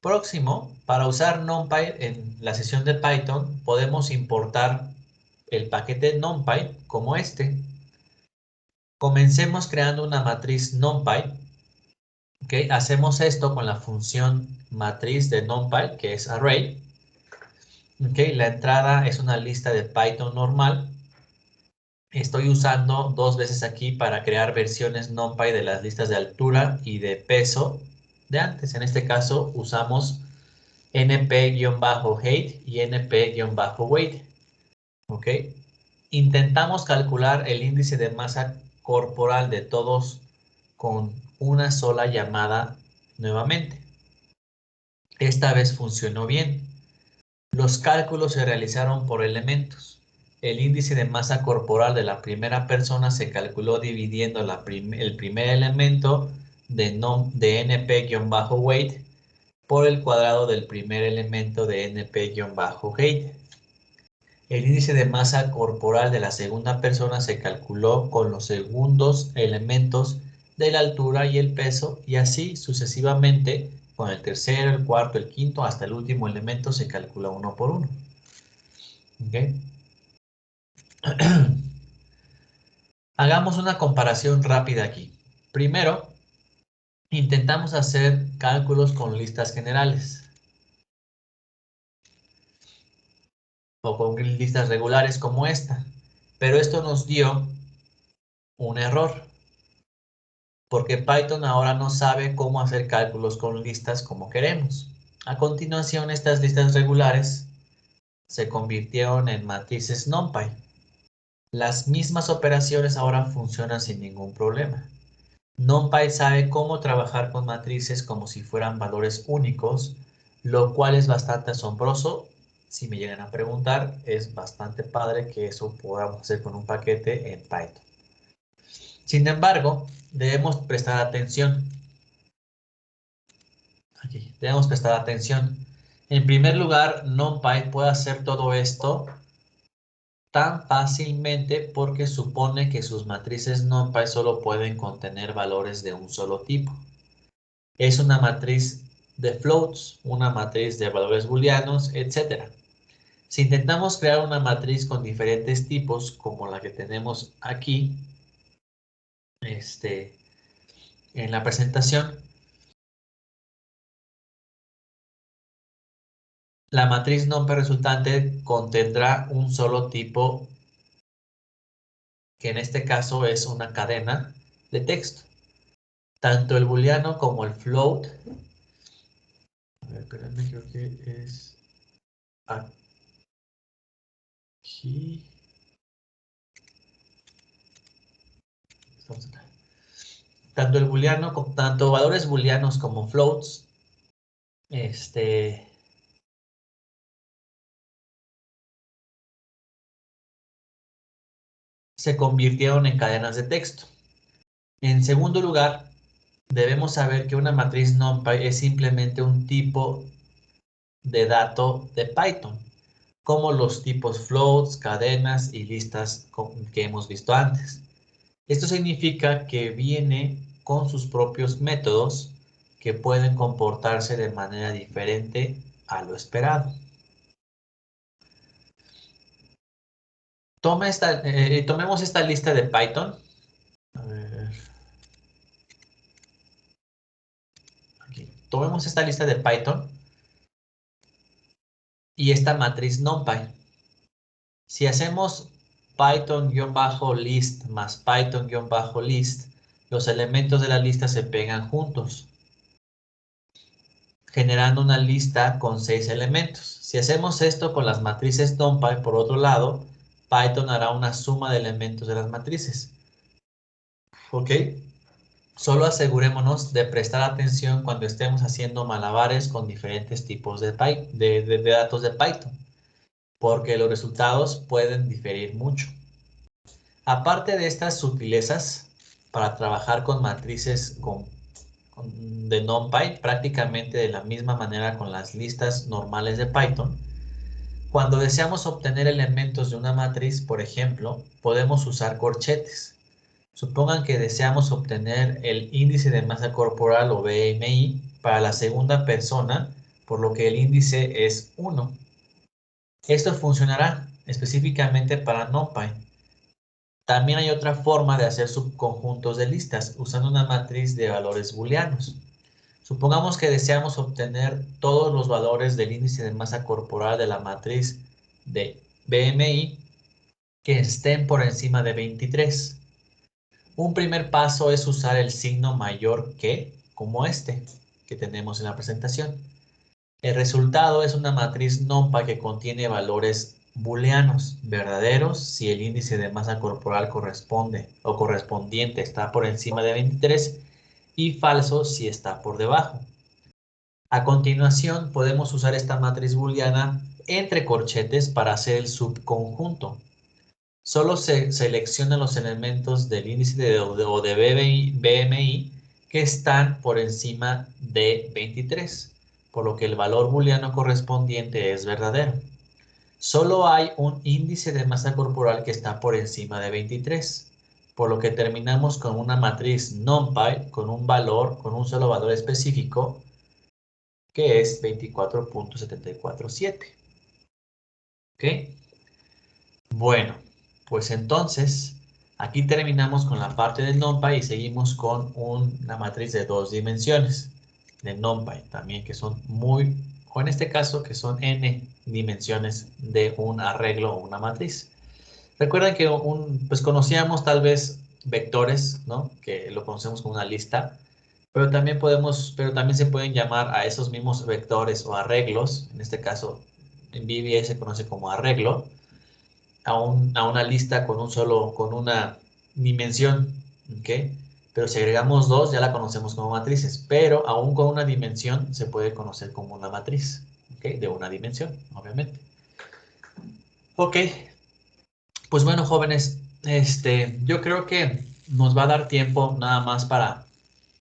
Próximo, para usar NumPy en la sesión de Python, podemos importar el paquete NumPy como este. Comencemos creando una matriz NumPy. ¿Okay? Hacemos esto con la función matriz de NumPy, que es array. ¿Okay? La entrada es una lista de Python normal. Estoy usando dos veces aquí para crear versiones NumPy de las listas de altura y de peso de antes. En este caso usamos np-height y np-weight. ¿Ok? Intentamos calcular el índice de masa corporal de todos con una sola llamada nuevamente. Esta vez funcionó bien. Los cálculos se realizaron por elementos. El índice de masa corporal de la primera persona se calculó dividiendo el primer elemento de np-weight por el cuadrado del primer elemento de np-height. El índice de masa corporal de la segunda persona se calculó con los segundos elementos de la altura y el peso, y así sucesivamente con el tercero, el cuarto, el quinto, hasta el último elemento se calcula uno por uno. ¿Okay? Hagamos una comparación rápida aquí. Primero, intentamos hacer cálculos con listas generales o con listas regulares como esta, pero esto nos dio un error, porque Python ahora no sabe cómo hacer cálculos con listas como queremos. A continuación, estas listas regulares se convirtieron en matrices NumPy. Las mismas operaciones ahora funcionan sin ningún problema. NumPy sabe cómo trabajar con matrices como si fueran valores únicos, lo cual es bastante asombroso. Si me llegan a preguntar, es bastante padre que eso podamos hacer con un paquete en Python. Sin embargo, debemos prestar atención. Aquí, debemos prestar atención. En primer lugar, NumPy puede hacer todo esto tan fácilmente porque supone que sus matrices NumPy solo pueden contener valores de un solo tipo. Es una matriz de floats, una matriz de valores booleanos, etc. Si intentamos crear una matriz con diferentes tipos, como la que tenemos aquí, en la presentación, la matriz NumPy resultante contendrá un solo tipo, que en este caso es una cadena de texto. Tanto el booleano como el float. A ver, espérame, creo que es aquí. Estamos acá. Tanto el booleano, tanto valores booleanos como floats, se convirtieron en cadenas de texto. En segundo lugar, debemos saber que una matriz NumPy es simplemente un tipo de dato de Python, como los tipos floats, cadenas y listas que hemos visto antes. Esto significa que viene con sus propios métodos que pueden comportarse de manera diferente a lo esperado. Tomemos esta lista de Python. A ver. Aquí. Tomemos esta lista de Python y esta matriz NumPy. Si hacemos Python-list más Python-list, los elementos de la lista se pegan juntos, generando una lista con 6 elementos. Si hacemos esto con las matrices NumPy, por otro lado, Python hará una suma de elementos de las matrices. ¿Ok? Solo asegurémonos de prestar atención cuando estemos haciendo malabares con diferentes tipos de datos de Python, porque los resultados pueden diferir mucho. Aparte de estas sutilezas, para trabajar con matrices de NumPy, prácticamente de la misma manera con las listas normales de Python, cuando deseamos obtener elementos de una matriz, por ejemplo, podemos usar corchetes. Supongan que deseamos obtener el índice de masa corporal o BMI para la segunda persona, por lo que el índice es 1. Esto funcionará específicamente para NumPy. También hay otra forma de hacer subconjuntos de listas usando una matriz de valores booleanos. Supongamos que deseamos obtener todos los valores del índice de masa corporal de la matriz de BMI que estén por encima de 23. Un primer paso es usar el signo mayor que, como este que tenemos en la presentación. El resultado es una matriz NumPy que contiene valores booleanos verdaderos si el índice de masa corporal correspondiente está por encima de 23 y falso si está por debajo. A continuación podemos usar esta matriz booleana entre corchetes para hacer el subconjunto. Solo se seleccionan los elementos del índice de BMI que están por encima de 23, por lo que el valor booleano correspondiente es verdadero. Solo hay un índice de masa corporal que está por encima de 23, por lo que terminamos con una matriz NumPy con un solo valor específico, que es 24.747. ¿Ok? Bueno, pues entonces, aquí terminamos con la parte de NumPy y seguimos con una matriz de 2 dimensiones de NumPy también, que son o en este caso, que son n dimensiones de un arreglo o una matriz. Recuerden que pues conocíamos tal vez vectores, ¿no? Que lo conocemos como una lista, pero también se pueden llamar a esos mismos vectores o arreglos, en este caso en VBA se conoce como arreglo, a una lista con una dimensión, ¿ok? Pero si agregamos 2 ya la conocemos como matrices, pero aún con una dimensión se puede conocer como una matriz, ¿ok? De una dimensión, obviamente. Ok, pues bueno, jóvenes, yo creo que nos va a dar tiempo nada más para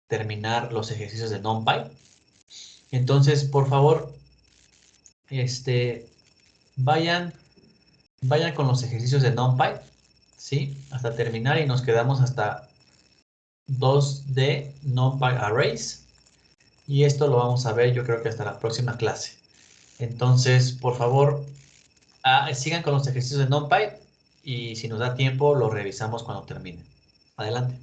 terminar los ejercicios de NumPy. Entonces, por favor, vayan con los ejercicios de NumPy, ¿sí? Hasta terminar y nos quedamos hasta 2 de NumPy Arrays. Y esto lo vamos a ver yo creo que hasta la próxima clase. Entonces, por favor, Sigan con los ejercicios de NumPy y si nos da tiempo, lo revisamos cuando termine. Adelante.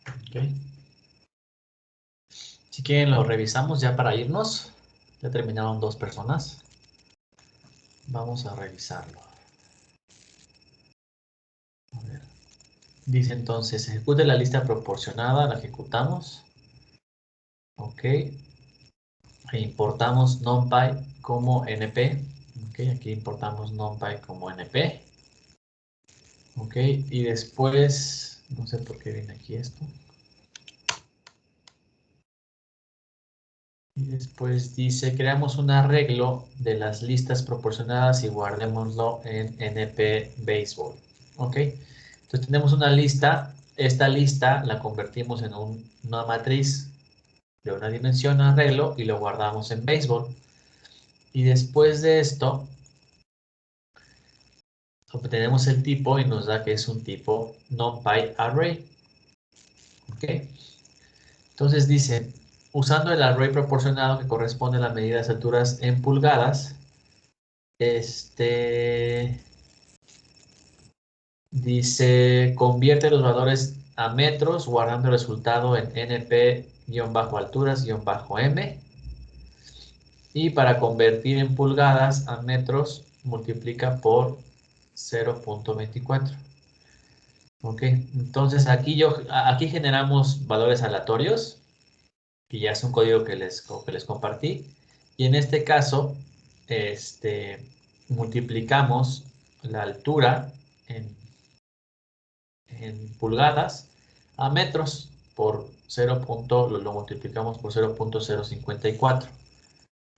Ok. Si quieren lo revisamos ya para irnos. Ya terminaron 2 personas. Vamos a revisarlo. A ver. Dice entonces, ejecute la lista proporcionada, la ejecutamos. Ok. E importamos NumPy como NP. Ok, aquí importamos NumPy como NP. Ok, y después, no sé por qué viene aquí esto. Y después dice, creamos un arreglo de las listas proporcionadas y guardémoslo en NP Baseball. Ok, entonces tenemos una lista. Esta lista la convertimos en una matriz de una dimensión arreglo y lo guardamos en Baseball. Y después de esto, obtenemos el tipo y nos da que es un tipo NumPy Array. Ok, entonces dice, usando el array proporcionado que corresponde a la medida de alturas en pulgadas, dice, convierte los valores a metros guardando el resultado en np-alturas-m. Y para convertir en pulgadas a metros, multiplica por 0.24. Ok, entonces aquí generamos valores aleatorios, que ya es un código que les compartí. Y en este caso, multiplicamos la altura en pulgadas a metros por 0. Lo multiplicamos por 0.054.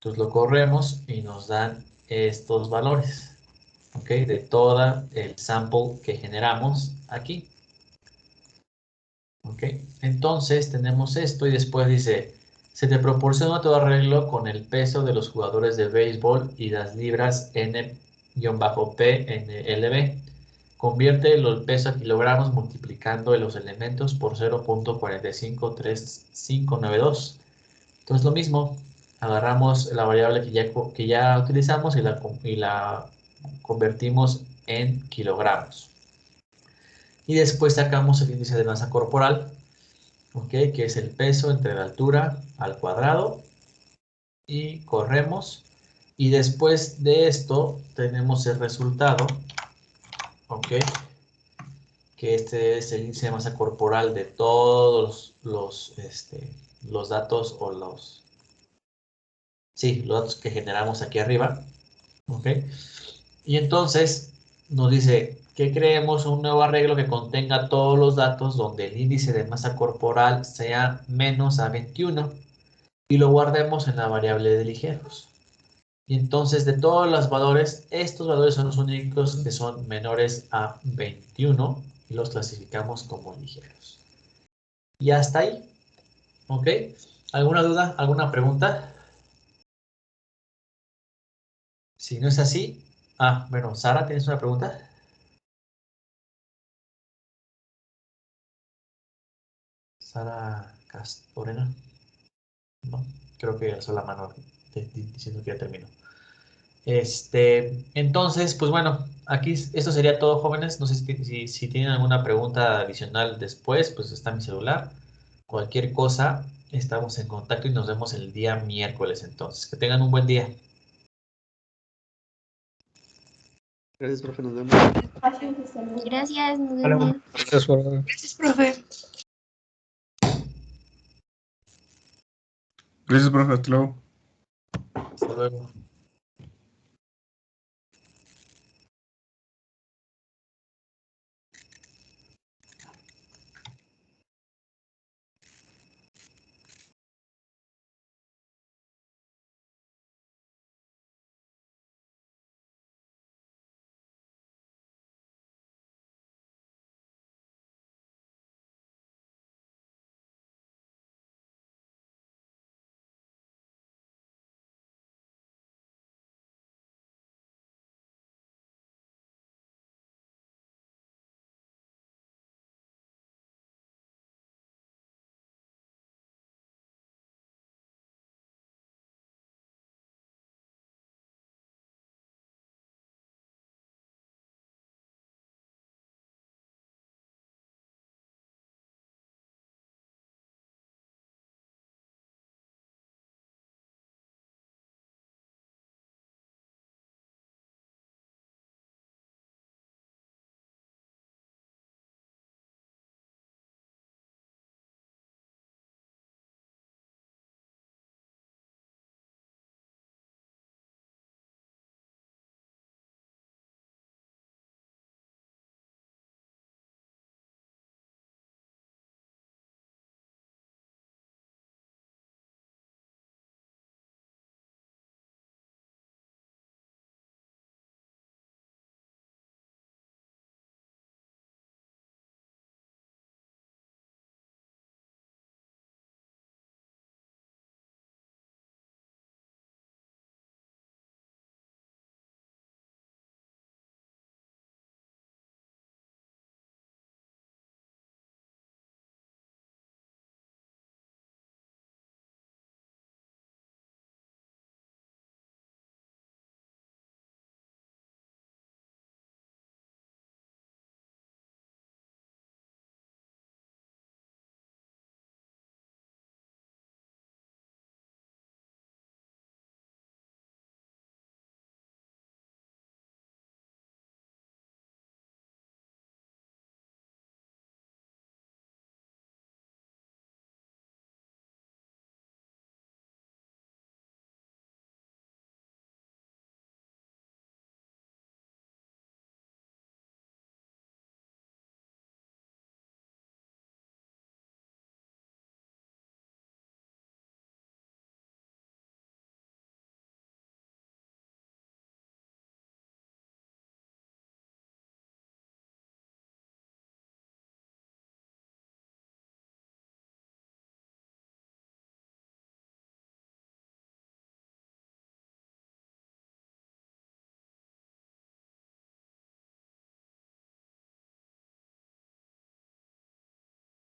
Entonces lo corremos y nos dan estos valores, ¿ok? De todo el sample que generamos aquí. ¿Ok? Entonces tenemos esto y después dice, se te proporciona todo arreglo con el peso de los jugadores de béisbol y las libras N-P en LB. Convierte el peso a kilogramos multiplicando los elementos por 0.453592. Entonces lo mismo, agarramos la variable que ya utilizamos y la convertimos en kilogramos. Y después sacamos el índice de masa corporal, ¿ok? Que es el peso entre la altura al cuadrado. Y corremos. Y después de esto tenemos el resultado, ¿ok? Que este es el índice de masa corporal de todos los datos o los datos que generamos aquí arriba, ¿ok? Y entonces nos dice que creemos un nuevo arreglo que contenga todos los datos donde el índice de masa corporal sea menos a 21 y lo guardemos en la variable de ligeros. Y entonces de todos los valores, estos valores son los únicos que son menores a 21 y los clasificamos como ligeros. Y hasta ahí, ¿ok? ¿Alguna duda? ¿Alguna pregunta? Si no es así, bueno, Sara, ¿tienes una pregunta? Sara Castorena. No, creo que alzó la mano diciendo que ya terminó. Entonces, pues bueno, aquí esto sería todo, jóvenes. No sé si tienen alguna pregunta adicional después, pues está mi celular. Cualquier cosa, estamos en contacto y nos vemos el día miércoles entonces. Que tengan un buen día. Gracias, profe, nos vemos. Gracias, hasta luego. Gracias, nos Hasta luego. vemos. Gracias, profe. Gracias, profe. Gracias, profe. Hasta luego. Hasta luego.